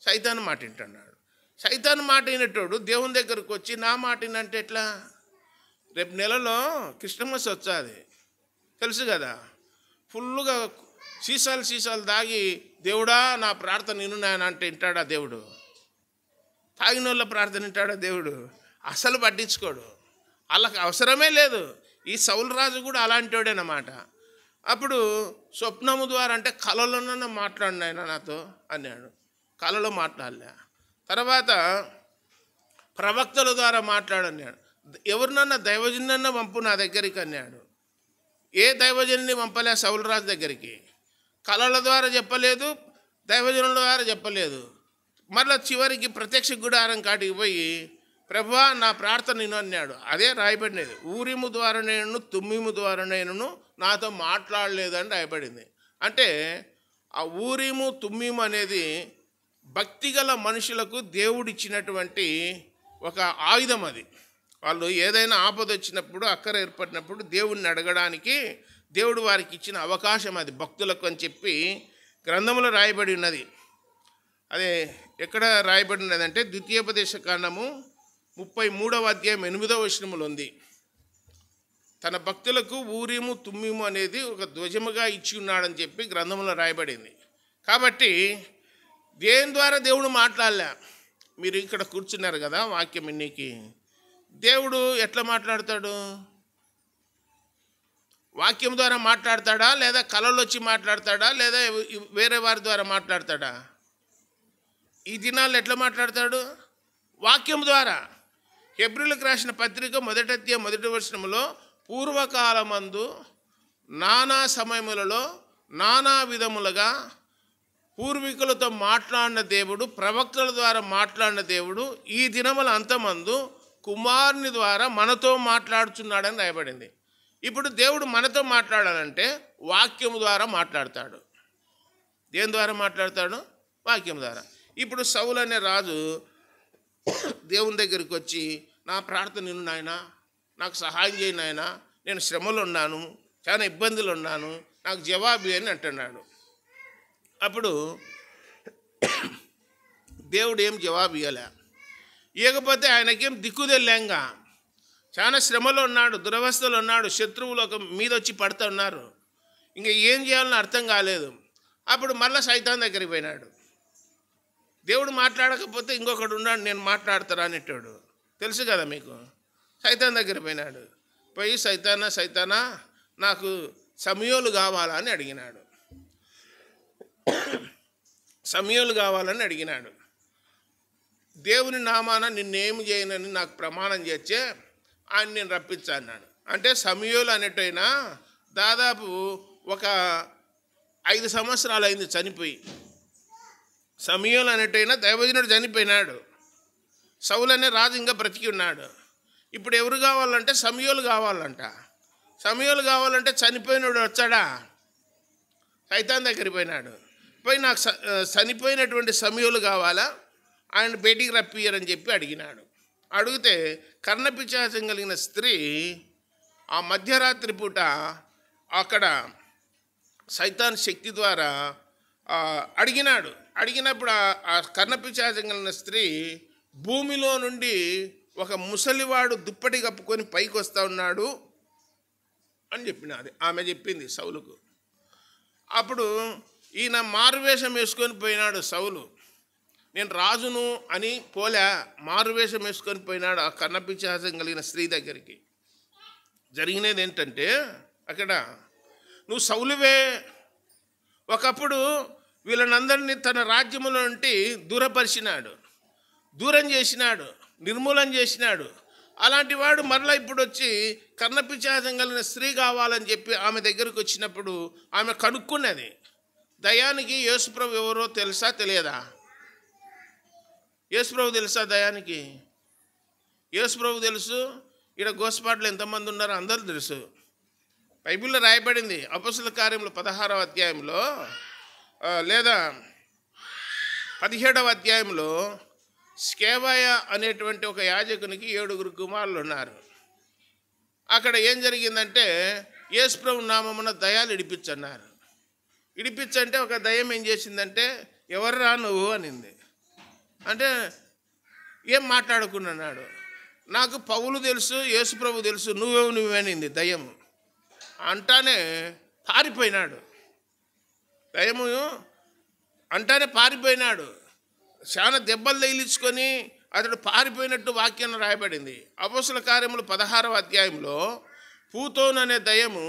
సైతాన్ మాట వింటున్నాడు. సైతాన్ మాట వినేటోడు దేవుని దగ్గరకు వచ్చి నా మాట వినంటే ఎట్లా? రేపు నెలలో క్రిస్టమస్ వచ్చాది తెలుసు కదా, ఫుల్గా సీసాలు దాగి దేవుడా నా ప్రార్థన విను నాయన అంటే వింటాడా దేవుడు? తాగిన వాళ్ళ ప్రార్థన వింటాడా దేవుడు? అసలు పట్టించుకోడు, వాళ్ళకి అవసరమే లేదు. ఈ సౌలు రాజు కూడా అలాంటివాడేనమాట. అప్పుడు స్వప్నము ద్వారా అంటే కళలోనన్నా మాట్లాడిన ఆయన నాతో అన్నాడు, కళలో మాట్లాడలే. తర్వాత ప్రవక్తల ద్వారా మాట్లాడన్నాడు, ఎవరినన్నా దైవజనన్నా పంపు నా దగ్గరికి అన్నాడు. ఏ దైవజనుని పంపలే సౌలు రాజు దగ్గరికి, కళల ద్వారా చెప్పలేదు, దైవజనుల ద్వారా చెప్పలేదు. మరలా చివరికి ప్రత్యక్ష గుడారం కాటికి పోయి ప్రభువా నా ప్రార్థన విను అన్నాడు. అదే రాయబడినది, ఊరిము ద్వారా నేను తుమ్మిము ద్వారా నేను నాతో మాట్లాడలేదని రాయబడింది. అంటే ఆ ఊరిము తుమ్మిము అనేది భక్తిగల మనుషులకు దేవుడిచ్చినటువంటి ఒక ఆయుధం. అది వాళ్ళు ఏదైనా ఆపద వచ్చినప్పుడు, అక్కర ఏర్పడినప్పుడు దేవుడిని అడగడానికి దేవుడు వారికి ఇచ్చిన అవకాశం అది భక్తులకు అని చెప్పి గ్రంథంలో రాయబడి ఉన్నది. అదే ఎక్కడ రాయబడి ఉన్నదంటే ద్వితీయోపదేశ కాండము 33వ అధ్యాయం 8వ వచనములో ఉంది. తన భక్తులకు ఊరిము తుమ్మిము అనేది ఒక ధ్వజముగా ఇచ్చి ఉన్నాడని చెప్పి గ్రంథంలో రాయబడింది. కాబట్టి దేని ద్వారా దేవుడు మాట్లాడలే. మీరు ఇక్కడ కూర్చున్నారు కదా వాక్యం ఇన్నికి, దేవుడు ఎట్లా మాట్లాడతాడు? వాక్యం ద్వారా మాట్లాడతాడా, లేదా కళలు వచ్చి మాట్లాడతాడా, లేదా వేరే వారి ద్వారా మాట్లాడతాడా? ఈ దినాల్లో ఎట్లా మాట్లాడతాడు? వాక్యం ద్వారా. హెబ్రీయులకు రాసిన పత్రిక 1వ అధ్యాయం 1వ వచనములో, పూర్వకాలమందు నానా సమయములలో నానా విధములుగా పూర్వీకులతో మాట్లాడిన దేవుడు, ప్రవక్తల ద్వారా మాట్లాడిన దేవుడు ఈ దినముల అంతమందు కుమారుని ద్వారా మనతో మాట్లాడుచున్నాడని రాయబడింది. ఇప్పుడు దేవుడు మనతో మాట్లాడాలంటే వాక్యం ద్వారా మాట్లాడతాడు. దేని ద్వారా మాట్లాడతాడు? వాక్యం ద్వారా. ఇప్పుడు సౌలు అనే రాజు దేవుని దగ్గరికి వచ్చి నా ప్రార్థన విను నాయనా, నాకు సహాయం చేయి నాయనా, నేను శ్రమలో ఉన్నాను, చాలా ఇబ్బందులు ఉన్నాను, నాకు జవాబు అని అంటున్నాడు. అప్పుడు దేవుడు ఏం జవాబు ఇవ్వలే. ఇవ్వకపోతే ఆయనకేం దిక్కుదెల్లేంగా, చాలా శ్రమలో ఉన్నాడు, దురవస్థలో ఉన్నాడు, శత్రువులు ఒక మీద వచ్చి పడుతూ ఉన్నారు. ఇంకా ఏం చేయాలని అర్థం కాలేదు. అప్పుడు మళ్ళీ సైతాన్ దగ్గరికి పోయినాడు. దేవుడు మాట్లాడకపోతే ఇంకొకడు ఉన్నాడు, నేను మాట్లాడతారా అనేటాడు. తెలుసు కదా మీకు. సైతాన్ దగ్గర పోయినాడు. పోయి సైతానా నాకు సమయోలు కావాలా అని అడిగినాడు. సమయోలు కావాలని అడిగినాడు. దేవుని నామాన నిన్నేమి చేయనని నాకు ప్రమాణం చేస్తే ఆయన నేను రప్పించా అన్నాడు. అంటే సమయోలు అనేటైనా దాదాపు ఒక 5 సంవత్సరాలు అయింది చనిపోయి. సమయోలు అనేటైనా దైవజనుడు చనిపోయినాడు. సౌలు అనే రాజు ఇంకా బ్రతికి ఉన్నాడు. ఇప్పుడు ఎవరు కావాలంటే సమయోలు కావాలంట. సమయోలు కావాలంటే చనిపోయినాడు వచ్చాడా? సైతాన్ దగ్గరికి పోయినాడు. పోయి నాకు చనిపోయినటువంటి సమయోలు కావాలా, ఆయన బయటికి రప్పియ్యరని చెప్పి అడిగినాడు. అడిగితే కర్ణపిశాచం కలిగిన స్త్రీ ఆ మధ్యరాత్రి పూట అక్కడ సైతాన్ శక్తి ద్వారా అడిగినప్పుడు ఆ కర్ణపిశాచం కలిగిన స్త్రీ భూమిలో నుండి ఒక ముసలివాడు దుప్పటి కప్పుకొని పైకి వస్తూ ఉన్నాడు అని చెప్పినది ఆమె చెప్పింది సౌలుకు. అప్పుడు ఈయన మారువేషం వేసుకొని పోయినాడు సౌలు. నేను రాజును అని పోలే, మారువేషం వేసుకొని పోయినాడు ఆ కర్ణపిశాచం కలిగిన స్త్రీ దగ్గరికి. జరిగినది ఏంటంటే అక్కడ నువ్వు సౌలువే, ఒకప్పుడు వీళ్ళనందరినీ తన రాజ్యములో నుండి దూరపరిచినాడు, దూరం చేసినాడు, నిర్మూలన చేసినాడు. అలాంటి వాడు మరలా ఇప్పుడు వచ్చి కర్ణపిశాచం కలిగిన స్త్రీ కావాలని చెప్పి ఆమె దగ్గరకు వచ్చినప్పుడు ఆమె కనుక్కున్నది. దయానికి యేసుప్రభు ఎవరో తెలుసా తెలియదా? యేసుప్రభు తెలుసా దయానికి? యేసుప్రభు తెలుసు. ఇక్కడ గోస్పాట్లో ఎంతమంది ఉన్నారో అందరూ తెలుసు. బైబిల్లో రాయబడింది అపొస్తలుల కార్యములు 16వ అధ్యాయంలో లేదా 17వ అధ్యాయంలో స్కేవాయ అనేటువంటి ఒక యాజకునికి 7 కుమారులు ఉన్నారు. అక్కడ ఏం జరిగిందంటే యేసుప్రభు నామమున దయాలు ఇడిపించన్నారు. ఇడిపించంటే ఒక దయ్యం ఏం చేసిందంటే ఎవర్రా నువ్వు అనింది. అంటే ఏం మాట్లాడుకున్నాడు. నాకు పౌలు తెలుసు, యేసుప్రభు తెలుసు, నువ్వేనింది దయ్యము. అంటానే పారిపోయినాడు. దయ్యము అంటానే పారిపోయినాడు. చాలా దెబ్బలు తగిలించుకొని అతడు పారిపోయినట్టు వాక్యం రాయబడింది. అపొస్తలుల కార్యములు 16వ అధ్యాయంలో పూతోను అనే దయ్యము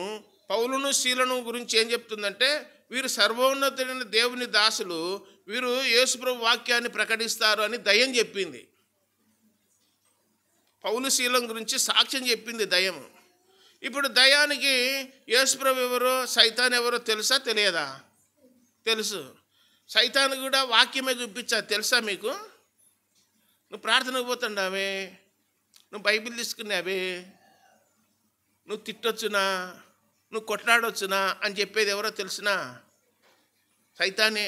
పౌలును శీలను గురించి ఏం చెప్తుందంటే వీరు సర్వోన్నతుడైన దేవుని దాసులు, వీరు యేసుప్రభు వాక్యాన్ని ప్రకటిస్తారు అని దయ్యం చెప్పింది. పౌలు శీలం గురించి సాక్ష్యం చెప్పింది దయ్యము. ఇప్పుడు దయ్యానికి యేసుప్రభు ఎవరో సైతాన్ ఎవరో తెలుసా తెలియదా? తెలుసు. సైతాన్ కూడా వాక్యమే చూపించా తెలుసా మీకు? నువ్వు ప్రార్థనకు పోతుండావే, నువ్వు బైబిల్ తీసుకున్నావే, నువ్వు తిట్టొచ్చునా, నువ్వు కొట్లాడొచ్చునా అని చెప్పేది ఎవరో తెలుసునా? సైతానే.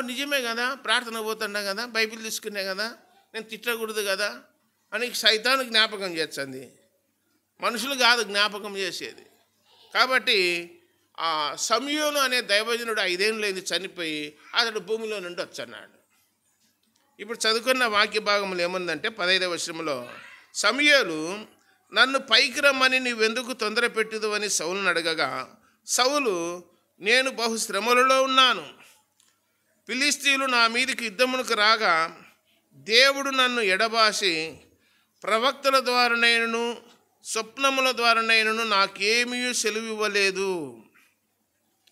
నిజమే కదా, ప్రార్థనకు పోతున్నా కదా, బైబిల్ తీసుకునే కదా, నేను తిట్టకూడదు కదా అని సైతాను జ్ఞాపకం చేస్తుంది. మనుషులు కాదు జ్ఞాపకం చేసేది. కాబట్టి ఆ సమయోను అనే దైవజనుడు 5 ఏళ్ళు అయింది చనిపోయి, అతడు భూమిలో నుండి వచ్చన్నాడు. ఇప్పుడు చదువుకున్న వాక్య భాగంలో ఏముందంటే 15వ వచనంలో సమూయేలు నన్ను పైకి రమ్మని నీవెందుకు తొందర పెట్టుదు అని సౌలును అడగగా సౌలు నేను బహు శ్రమలలో ఉన్నాను, ఫిలిష్తీయులు నా మీదకి యుద్ధమునకు రాగా దేవుడు నన్ను ఎడబాసి ప్రవక్తల ద్వారానైనను స్వప్నముల ద్వారానైనను నాకేమీ సెలవివ్వలేదు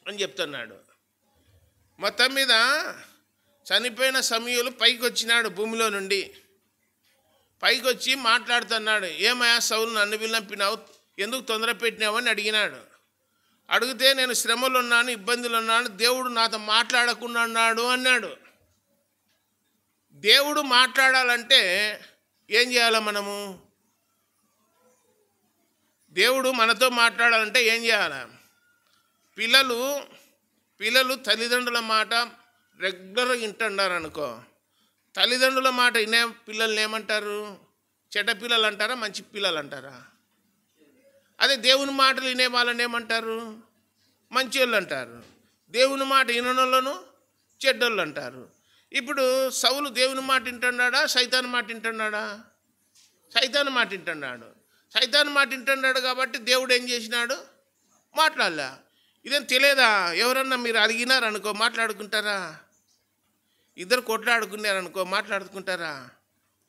అని చెప్తున్నాడు. మొత్తం మీద చనిపోయిన సమూయేలు పైకి వచ్చినాడు, భూమిలో నుండి పైకి వచ్చి మాట్లాడుతున్నాడు. ఏమయ్యా సౌలు నన్ను విలంపినావు, ఎందుకు తొందర పెట్టినావు అని అడిగినాడు. అడిగితే నేను శ్రమలు ఉన్నాను, ఇబ్బందులు ఉన్నాను, దేవుడు నాతో మాట్లాడకున్నాడు అన్నాడు. దేవుడు మాట్లాడాలంటే ఏం చేయాలి మనము? దేవుడు మనతో మాట్లాడాలంటే ఏం చేయాలి? పిల్లలు తల్లిదండ్రుల మాట రెగ్యులర్గా వింటున్నారు అనుకో, తల్లిదండ్రుల మాట వినే పిల్లల్ని ఏమంటారు? చెడ్డ పిల్లలు అంటారా, మంచి పిల్లలు అంటారా? అదే దేవుని మాటలు వినే వాళ్ళని ఏమంటారు? మంచోళ్ళు అంటారు. దేవుని మాట వినోళ్ళను చెడ్డోళ్ళు అంటారు. ఇప్పుడు సౌలు దేవుని మాట వింటున్నాడా, సైతాన్ మాట వింటున్నాడా? సైతాను మాట వింటున్నాడు. సైతాను మాట వింటున్నాడు కాబట్టి దేవుడు ఏం చేసినాడు? మాట్లాడలే. ఇదేం తెలియదా? ఎవరన్నా మీరు అడిగినారనుకో మాట్లాడుకుంటారా? ఇద్దరు కొట్లాడుకున్నారనుకో మాట్లాడుకుంటారా?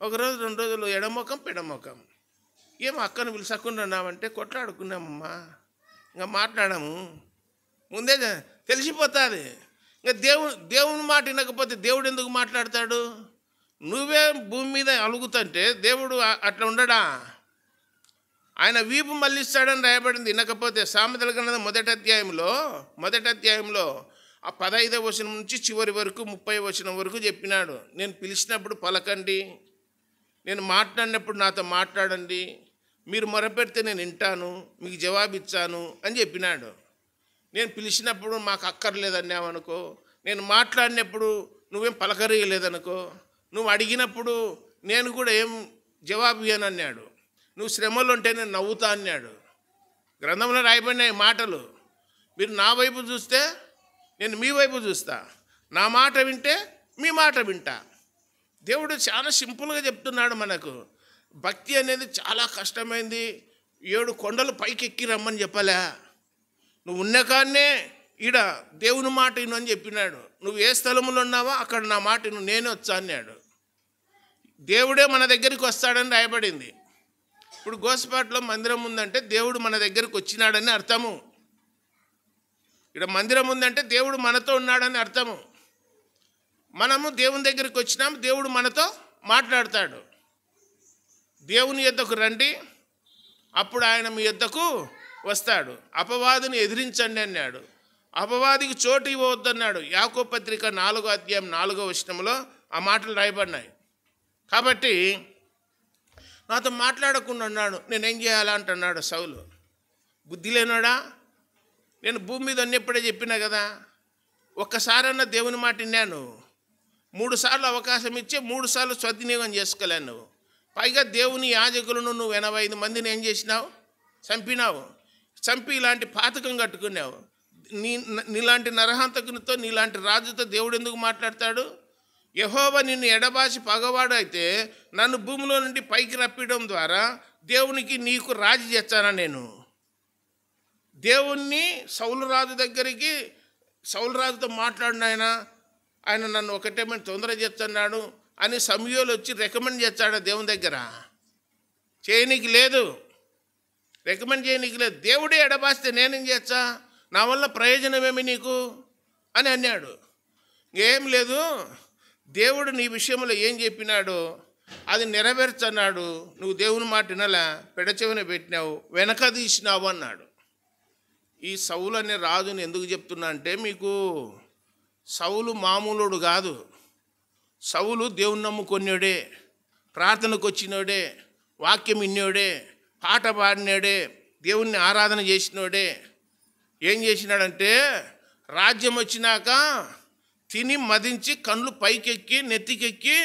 ఒకరోజు 2 రోజులు ఎడమొఖం పెడమొఖం. ఏమో అక్కను పిలిచకుండా ఉన్నామంటే కొట్లాడుకున్నామమ్మా, ఇంకా మాట్లాడము, ముందే తెలిసిపోతుంది. ఇంకా దేవుని మాట వినకపోతే దేవుడు ఎందుకు మాట్లాడతాడు? నువ్వే భూమి మీద అలుగుతుంటే దేవుడు అట్లా ఉండడా? ఆయన వీపు మళ్ళిస్తాడని రాయబడింది. వినకపోతే సామెతల గ్రంథం మొదటి అధ్యాయంలో ఆ 15వ వచనం నుంచి చివరి వరకు 30వ వచనం వరకు చెప్పినాడు. నేను పిలిచినప్పుడు పలకండి, నేను మాట్లాడినప్పుడు నాతో మాట్లాడండి, మీరు మొరపెడితే నేను వింటాను, మీకు జవాబిచ్చాను అని చెప్పినాడు. నేను పిలిచినప్పుడు మాకు అక్కర్లేదన్నావనుకో, నేను మాట్లాడినప్పుడు నువ్వేం పలకరియలేదనుకో, నువ్వు అడిగినప్పుడు నేను కూడా ఏం జవాబు ఇయ్యను అన్నాడు. నువ్వు శ్రమలు ఉంటే నేను నవ్వుతా అన్నాడు. గ్రంథంలో రాయబడినాయి మాటలు. మీరు నా వైపు చూస్తే నేను మీ వైపు చూస్తా, నా మాట వింటే మీ మాట వింటా. దేవుడు చాలా సింపుల్గా చెప్తున్నాడు మనకు. భక్తి అనేది చాలా కష్టమైంది. 7 కొండలు పైకి ఎక్కి రమ్మని చెప్పలే. నువ్వు ఉన్న కాడనే ఈడ దేవుని మాట విను అని చెప్పినాడు. నువ్వు ఏ స్థలంలో ఉన్నావో అక్కడ నా మాట విను, నేనే వచ్చా అన్నాడు. దేవుడే మన దగ్గరికి వస్తాడని రాయబడింది. ఇప్పుడు గోస్పాట్లో మందిరం ఉందంటే దేవుడు మన దగ్గరికి వచ్చినాడని అర్థము. ఇక్కడ మందిరం ఉందంటే దేవుడు మనతో ఉన్నాడని అర్థము. మనము దేవుని దగ్గరికి వచ్చినాము, దేవుడు మనతో మాట్లాడతాడు. దేవుని యొద్దకు రండి, అప్పుడు ఆయన మీ యొద్దకు వస్తాడు. అపవాదిని ఎదిరించండి అన్నాడు. అపవాదికి చోటు ఇవ్వవద్దన్నాడు. యాకోబు పత్రిక 4వ అధ్యాయం 4వ వచనంలో ఆ మాటలు రాయబడినాయి. కాబట్టి నాతో మాట్లాడకుండా ఉన్నాడు, నేనేం చేయాలా అంటున్నాడు సౌలు. బుద్ధి లేనాడా? నేను భూమి మీద ఉన్నప్పుడే చెప్పినా కదా, ఒక్కసారన్నా దేవుని మాట విన్నాను. 3 సార్లు అవకాశం ఇచ్చి 3 సార్లు సద్వినియోగం చేసుకోలేను. నువ్వు పైగా దేవుని యాజకులను నువ్వు 85 మందిని ఏం చేసినావు? చంపినావు. చంపి ఇలాంటి పాతకం కట్టుకున్నావు. నీలాంటి నరహంతకునితో, నీలాంటి రాజుతో దేవుడు ఎందుకు మాట్లాడతాడు? యెహోవా నిన్ను ఎడబాసి పగవాడు అయితే నన్ను భూమిలో నుండి పైకి రప్పిడం ద్వారా దేవునికి నీకు రాజు చేస్తానా నేను? దేవుణ్ణి సౌలు రాజుతో మాట్లాడిన ఆయన నన్ను ఒకటేమని తొందర చేస్తున్నాడు అని సమూయేలు వచ్చి రికమెండ్ చేస్తాడా దేవుని దగ్గర? చేయనీకి లేదు, రికమెండ్ చేయనీకి లేదు. దేవుడే ఎడబాస్తే నేనేం చేస్తా? నా వల్ల ప్రయోజనమేమి నీకు అని అన్నాడు. ఏం లేదు, దేవుడు నీ విషయంలో ఏం చెప్పినాడో అది నెరవేర్చన్నాడు. నువ్వు దేవుని మాట వినలా, పెడచెవిన పెట్టినావు, వెనక తీసినావు అన్నాడు. ఈ సౌలు అనే రాజుని ఎందుకు చెప్తున్నా అంటే, మీకు సౌలు మామూలుడు కాదు. సౌలు దేవుని నమ్ముకొన్నాడే, ప్రార్థనకు వచ్చినోడే, వాక్యం విన్నోడే, పాట పాడినాడే, దేవుణ్ణి ఆరాధన చేసినోడే. ఏం చేసినాడంటే, రాజ్యం వచ్చినాక తిని మదించి కళ్ళు పైకెక్కి నెత్తికెక్కి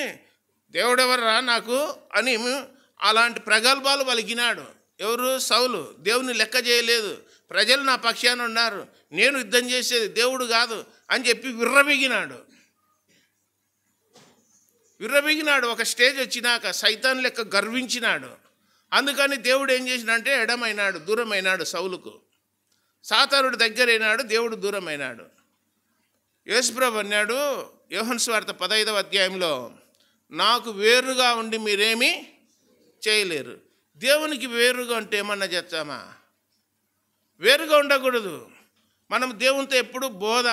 దేవుడెవర్రా నాకు అని అలాంటి ప్రగల్భాలు పలికినాడు. ఎవరు? సౌలు. దేవుని లెక్క చేయలేదు. ప్రజలు నా పక్షాన ఉన్నారు, నేను యుద్ధం చేసేది దేవుడు కాదు అని చెప్పి విర్రబిగినాడు. ఒక స్టేజ్ వచ్చినాక సైతాన్ లెక్క గర్వించినాడు. అందుకని దేవుడు ఏం చేసినాడంటే ఎడమైనాడు, దూరమైనాడు సౌలుకు. సాతానుడు దగ్గరైనాడు, దేవుడు దూరమైనాడు. యేసుప్రభు అన్నాడు యోహాను సువార్త 15వ అధ్యాయంలో, నాకు వేరుగా ఉండి మీరేమీ చేయలేరు. దేవునికి వేరుగా ఉంటే ఏమన్నా చేస్తామా? వేరుగా ఉండకూడదు. మనం దేవునితో ఎప్పుడు బోధ,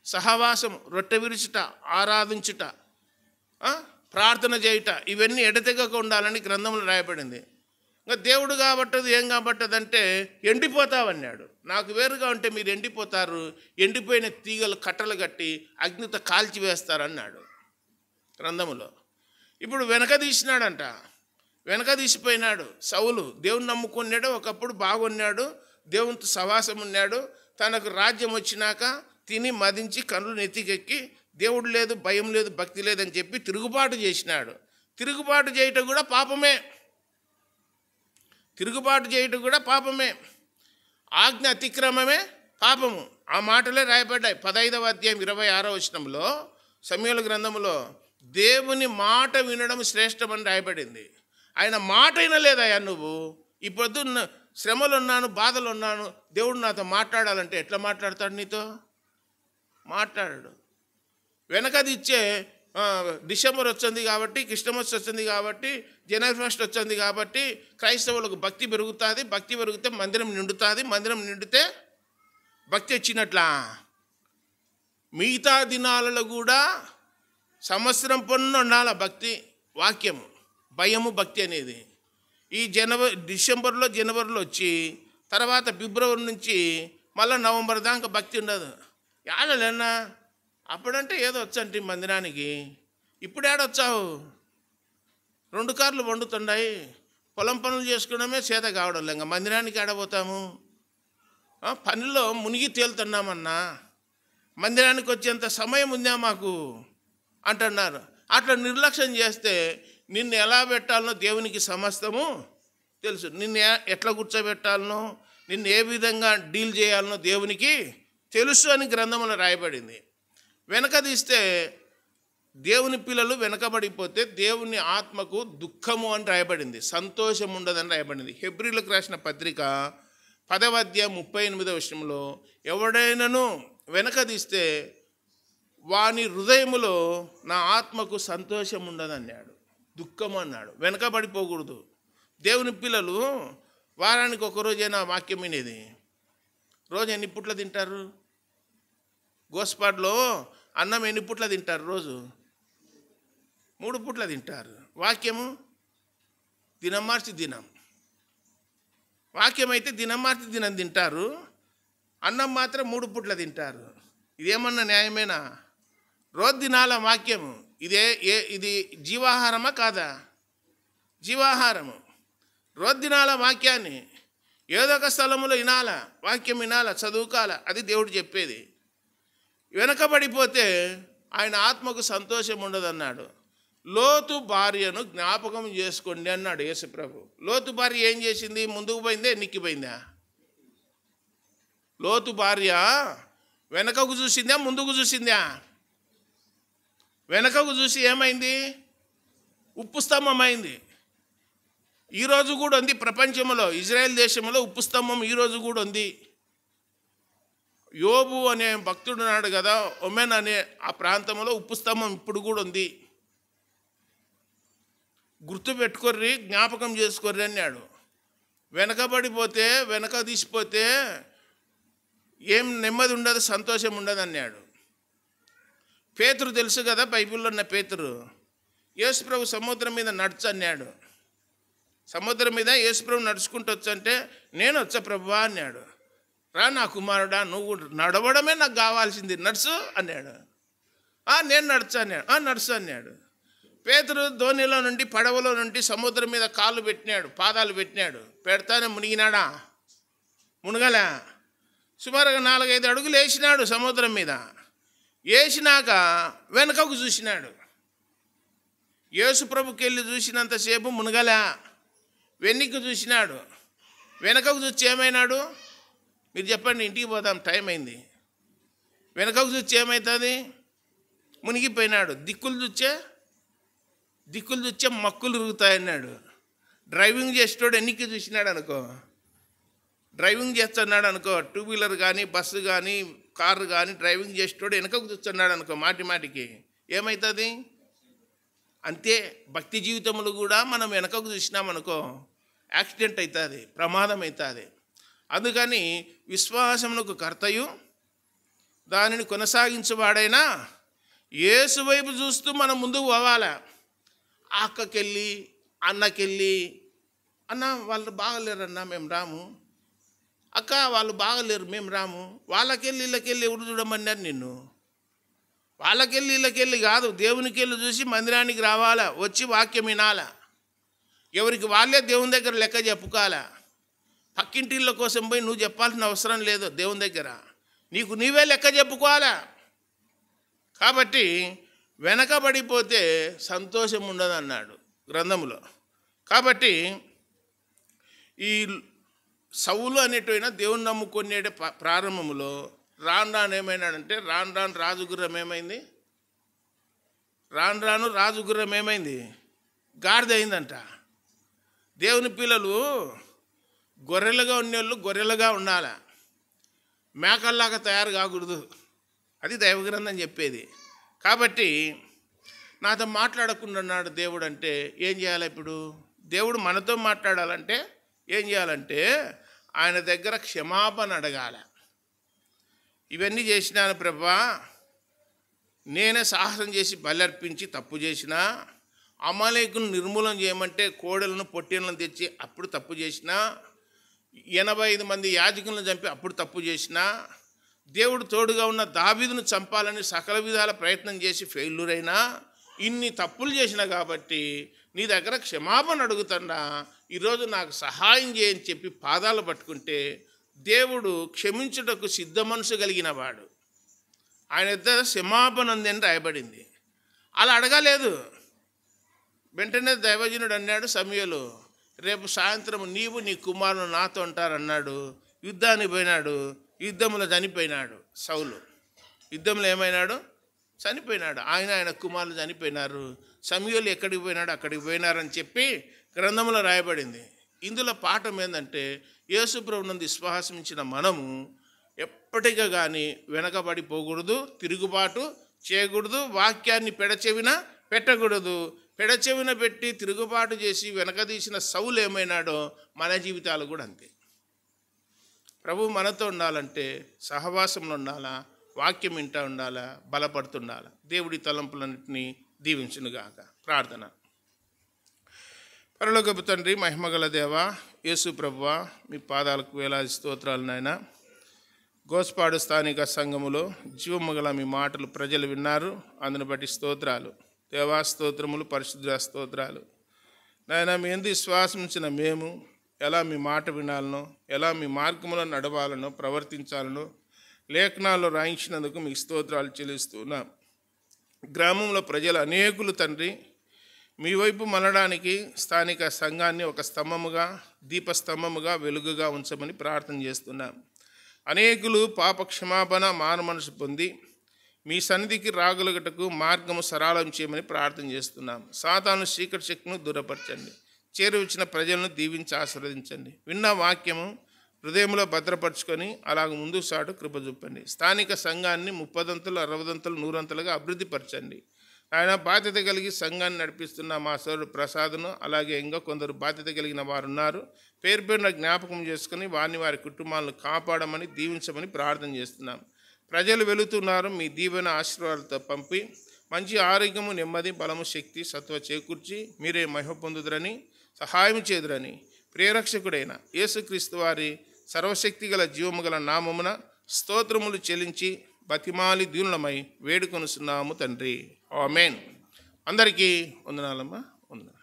సహవాసం, రొట్టె విరుచుట, ఆరాధించుట, ప్రార్థన చేయుట, ఇవన్నీ ఎడతెగక ఉండాలని గ్రంథంలో రాయబడింది. ఇంకా దేవుడు కాబట్టదు, ఏం కాబట్టదంటే ఎండిపోతావన్నాడు. నాకు వేరుగా ఉంటే మీరు ఎండిపోతారు, ఎండిపోయిన తీగలు కట్టలు కట్టి అగ్నితో కాల్చివేస్తారన్నాడు గ్రంథములో. ఇప్పుడు వెనక తీసినాడంట, వెనక తీసిపోయినాడు సౌలు. దేవుని నమ్ముకున్నాడు, ఒకప్పుడు బాగున్నాడు, దేవునితో సవాసం ఉన్నాడు. తనకు రాజ్యం వచ్చినాక తిని మదించి కళ్ళు నెత్తికెక్కి దేవుడు లేదు, భయం లేదు, భక్తి లేదని చెప్పి తిరుగుబాటు చేసినాడు. తిరుగుబాటు చేయటం కూడా పాపమే. ఆజ్ఞ అతిక్రమమే పాపము. ఆ మాటలే రాయబడ్డాయి 15వ అధ్యాయం 26వ వచనంలో సమూయేలు గ్రంథంలో. దేవుని మాట వినడం శ్రేష్టమని రాయబడింది. ఆయన మాట అయినా లేదయ్యా నువ్వు. ఈ పొద్దున్న శ్రమలు ఉన్నాను, బాధలు ఉన్నాను, దేవుడు నాతో మాట్లాడాలంటే ఎట్లా మాట్లాడతాడు నీతో? మాట్లాడాడు. వెనకది ఇచ్చే డిసెంబర్ వచ్చింది కాబట్టి, క్రిస్టమస్ వచ్చింది కాబట్టి, జనవరి 1 వచ్చింది కాబట్టి క్రైస్తవులకు భక్తి పెరుగుతుంది. భక్తి పెరిగితే మందిరం నిండుతుంది. మందిరం నిండితే భక్తి వచ్చినట్లా. మిగతా దినాలలో కూడా సంవత్సరం పొన్ను ఉండాల భక్తి, వాక్యము, భయము, భక్తి అనేది. ఈ డిసెంబర్లో జనవరిలో వచ్చి తర్వాత ఫిబ్రవరి నుంచి మళ్ళీ నవంబర్ దాకా భక్తి ఉండదు. యాడలేనా అప్పుడంటే ఏదో వచ్చంటి మందిరానికి. ఇప్పుడు ఏడొచ్చావు? 2 కార్లు వండుతుండాయి, పొలం పనులు చేసుకోవడమే చేత కావడం లేక మందిరానికి ఏడబోతాము? పనిలో మునిగి తేలుతున్నామన్నా, మందిరానికి వచ్చేంత సమయం ఉందా మాకు అంటున్నారు. అట్లా నిర్లక్ష్యం చేస్తే నిన్ను ఎలా పెట్టాలనో దేవునికి సమస్తము తెలుసు. నిన్ను ఎట్లా కూర్చోబెట్టాలనో, నిన్ను ఏ విధంగా డీల్ చేయాలనో దేవునికి తెలుసు అని గ్రంథంలో రాయబడింది. వెనక తీస్తే దేవుని పిల్లలు వెనకబడిపోతే దేవుని ఆత్మకు దుఃఖము అని రాయబడింది, సంతోషం ఉండదని రాయబడింది. హెబ్రీలకు రాసిన పత్రిక 10వ అధ్యాయం 38వ వచనంలో ఎవడైనాను వెనక తీస్తే వాని హృదయములో నా ఆత్మకు సంతోషం ఉండదన్నాడు, దుఃఖం అన్నాడు. వెనకబడిపోకూడదు. దేవుని పిల్లలు వారానికి ఒకరోజైనా వాక్యం వినేది. రోజు ఎన్ని పుట్ల తింటారు? గోస్పాడ్లో అన్నం ఎన్ని పుట్ల తింటారు? రోజు 3 పుట్ల తింటారు. వాక్యము దినం మార్చి దినం. వాక్యం అయితే దినం మార్చి దినం తింటారు, అన్నం మాత్రం 3 పుట్ల తింటారు. ఇదేమన్నా న్యాయమేనా? రోజు తినాల వాక్యము. ఇది జీవాహారమా కాదా? జీవాహారము. రోజు తినాల వాక్యాన్ని. ఏదో ఒక స్థలంలో వినాల, వాక్యం వినాల, చదువుకోవాల. అది దేవుడు చెప్పేది. వెనకబడిపోతే ఆయన ఆత్మకు సంతోషం ఉండదన్నాడు. లోతు భార్యను జ్ఞాపకం చేసుకోండి అన్నాడు యేసుప్రభు. లోతు భార్య ఏం చేసింది? ముందుకు పోయిందా, ఎన్నిక్కిపోయిందా? లోతు భార్య వెనకకు చూసిందా, ముందుకు చూసిందా? వెనకకు చూసి ఏమైంది? ఉప్పు స్తంభం అయింది. ఈరోజు కూడా ఉంది ప్రపంచంలో, ఇజ్రాయెల్ దేశంలో ఉప్పు స్తంభం ఈరోజు కూడా ఉంది. యోబు అనే భక్తుడు ఉన్నాడు కదా, ఒమెన్ అనే ఆ ప్రాంతంలో ఉప్పు స్తంభం ఇప్పుడు కూడా ఉంది. గుర్తు పెట్టుకోర్రి, జ్ఞాపకం చేసుకోర్రి అన్నాడు. వెనకబడిపోతే, వెనక తీసిపోతే ఏం నెమ్మది ఉండదు, సంతోషం ఉండదు అన్నాడు. పేతురు తెలుసు కదా, బైబిల్లో ఉన్న పేతురు. యేసుప్రభు సముద్రం మీద నడుచు అన్నాడు. సముద్రం మీద యేసుప్రభు నడుచుకుంటూ వచ్చంటే నేను వచ్చా ప్రభువా అన్నాడు. రా నా కుమారుడా, నువ్వు నడవడమే నాకు కావాల్సింది, నడుచు అన్నాడు. నేను నడుచు అన్నాడు. నడుచు అన్నాడు. పేతురు ధోనిలో నుండి, పడవలో నుండి సముద్రం మీద కాళ్ళు పెట్టినాడు, పాదాలు పెట్టినాడు. పెడతానే మునిగినాడా? మునగలే. సుమారుగా 4-5 అడుగులు వేసినాడు సముద్రం మీద. వేసినాక వెనకకు చూసినాడు. యేసుప్రభుకి వెళ్ళి చూసినంతసేపు మునగలే. వెనక్కి చూసినాడు. వెనకకు చూసి ఏమైనాడు? మీరు చెప్పండి, ఇంటికి పోదాం, టైం అయింది. వెనకకు చూసి ఏమవుతుంది? మునిగిపోయినాడు. దిక్కులు చూచే మక్కులు ఇరుగుతాయన్నాడు. డ్రైవింగ్ చేసేటోడు ఎన్నికి చూసినాడు అనుకో, డ్రైవింగ్ చేస్తున్నాడు అనుకో, 2 వీలర్ కానీ, బస్సు కానీ, కారు కానీ డ్రైవింగ్ చేసేటోడు వెనకకు చూస్తున్నాడు అనుకో, మాటికి ఏమవుతుంది? అంతే భక్తి జీవితంలో కూడా మనం వెనకకు చూసినామనుకో యాక్సిడెంట్ అవుతుంది, ప్రమాదం అవుతుంది. అందుకని విశ్వాసమునకు కర్తయు దానిని కొనసాగించేవాడైనా యేసు వైపు చూస్తూ మనం ముందుకు పోవాలా. అక్కకెళ్ళి అన్నకెళ్ళి, అన్న వాళ్ళు బాగలేరన్నా మేము రాము, అక్క వాళ్ళు బాగలేరు మేము రాము, వాళ్ళకెళ్ళి వీళ్ళకెళ్ళి ఎవరు చూడమన్నారు నిన్ను? వాళ్ళకెళ్ళి వీళ్ళకెళ్ళి కాదు, దేవునికి వెళ్ళి చూసి మందిరానికి రావాలా, వచ్చి వాక్యం వినాలా. ఎవరికి వాళ్ళే దేవుని దగ్గర లెక్క చెప్పుకోవాలా. పక్కింటిళ్ళ కోసం పోయి నువ్వు చెప్పాల్సిన అవసరం లేదు. దేవుని దగ్గర నీకు నీవే లెక్క చెప్పుకోవాలా. కాబట్టి వెనకబడిపోతే సంతోషం ఉండదు అన్నాడు గ్రంథములో. కాబట్టి ఈ సౌలు అనేటైనా దేవుని నమ్ముకునే ప్రారంభంలో రాను ఏమైనాడంటే, రాను రాజుగుర్రం ఏమైంది? రాను రాజుగుర్రం ఏమైంది? గాడిద అయిందంట. దేవుని పిల్లలు గొర్రెలుగా ఉండేవాళ్ళు గొర్రెలుగా ఉండాలి, మేకల్లాగా తయారు కాకూడదు. అది దైవగ్రంథం చెప్పేది. కాబట్టి నాతో మాట్లాడకుండా ఉన్నాడు దేవుడు అంటే ఏం చేయాలి? ఇప్పుడు దేవుడు మనతో మాట్లాడాలంటే ఏం చేయాలంటే ఆయన దగ్గర క్షమాపణ అడగాలి. ఇవన్నీ చేసినాను ప్రభా, నేనే సాహసం చేసి బలర్పించి తప్పు చేసినా, అమాలేకును నిర్మూలన చేయమంటే కోడలను పొట్టేలను తెచ్చి అప్పుడు తప్పు చేసినా, 85 మంది యాజకులను చంపి అప్పుడు తప్పు చేసినా, దేవుడు తోడుగా ఉన్న దావీదును చంపాలని సకల విధాల ప్రయత్నం చేసి ఫెయిల్యూర్ అయినా, ఇన్ని తప్పులు చేసినా కాబట్టి నీ దగ్గర క్షమాపణ అడుగుతున్నా, ఈరోజు నాకు సహాయం చేయని చెప్పి పాదాలు పట్టుకుంటే దేవుడు క్షమించుటకు సిద్ధ మనసు కలిగిన వాడు. ఆయన దగ్గర క్షమాపణ ఉంది అని రాయబడింది. అలా అడగలేదు. వెంటనే దైవజనుడు అన్నాడు సమూయేలు, రేపు సాయంత్రం నీవు నీ కుమారులు నాతో ఉంటారన్నాడు. యుద్ధానికి పోయినాడు, యుద్ధంలో చనిపోయినాడు. సౌలు యుద్ధంలో ఏమైనాడు? చనిపోయినాడు. ఆయన కుమారులు చనిపోయినారు. సమూయేలు ఎక్కడికి పోయినాడు? అక్కడికి పోయినారని చెప్పి గ్రంథంలో రాయబడింది. ఇందులో పాఠం ఏంటంటే యేసు ప్రభువునందు విశ్వాసం ఇచ్చిన మనము ఎప్పటికీ కానీ వెనకబడిపోకూడదు, తిరుగుబాటు చేయకూడదు, వాక్యాన్ని పెడచెవిన పెట్టకూడదు. పెడచెవిన పెట్టి తిరుగుబాటు చేసి వెనకదీసిన సౌలు ఏమైనాడో మన జీవితాలు కూడా అంతే. ప్రభు మనతో ఉండాలంటే సహవాసంలో ఉండాలా, వాక్యం వింటూ ఉండాలా, బలపడుతుండాలా. దేవుడి తలంపులన్నింటినీ దీవించునుగాక. ప్రార్థన. పరలోకపు తండ్రి, మహిమగల దేవా, యేసు ప్రభువా, మీ పాదాలకు వేలాది స్తోత్రాలు నాయన. గోస్పాడు స్థానిక సంఘములో జీవముగల మీ మాటలు ప్రజలు విన్నారు, అందును బట్టి స్తోత్రాలు. దేవా స్తోత్రములు, పరిశుద్ధ స్తోత్రాలు నాయన. మీ యందు విశ్వాసం ఉంచిన మేము ఎలా మీ మాట వినాలనో, ఎలా మీ మార్గములో నడవాలనో, ప్రవర్తించాలనో లేఖనాల్లో రాయించినందుకు మీకు స్తోత్రాలు చెల్లిస్తున్నాం. గ్రామంలో ప్రజలు అనేకులు తండ్రి మీ వైపు మలడానికి స్థానిక సంఘాన్ని ఒక స్తంభముగా, దీపస్తంభముగా, వెలుగుగా ఉంచమని ప్రార్థన చేస్తున్నాం. అనేకులు పాప క్షమాపణ మానమనసు పొంది మీ సన్నిధికి రాగలుగుటకు మార్గము సరళం చేయమని ప్రార్థన చేస్తున్నాం. సాతాను చీకటి శక్తిని దూరపరచండి. చేరువచ్చిన ప్రజలను దీవించి ఆశీర్వదించండి. విన్న వాక్యము హృదయంలో భద్రపరుచుకొని అలాగ ముందుకు సాటు కృప చూపండి. స్థానిక సంఘాన్ని 30 60 100 అభివృద్ధిపరచండి. ఆయన బాధ్యత కలిగి సంఘాన్ని నడిపిస్తున్న మా సోదరుడు ప్రసాద్ను, అలాగే ఇంకా కొందరు బాధ్యత కలిగిన వారు ఉన్నారు. పేరు పేరున జ్ఞాపకం చేసుకుని వారిని వారి కుటుంబాలను కాపాడమని, దీవించమని ప్రార్థన చేస్తున్నాం. ప్రజలు వెళుతున్నారు, మీ దీవెన ఆశీర్వాదాలతో పంపి మంచి ఆరోగ్యము, నెమ్మది, బలము, శక్తి, సత్వ చేకూర్చి మీరే మహిమ పొందుదురని, సహాయం చేదురని ప్రియరక్షకుడైన యేసుక్రీస్తు వారి సర్వశక్తి గల జీవము గల నామమున స్తోత్రములు చెల్లించి బతిమాలి దీనులమై వేడుకొనుచున్నాము తండ్రి. ఆమేన్. అందరికీ వందనాలమ్మా. వందనాలు.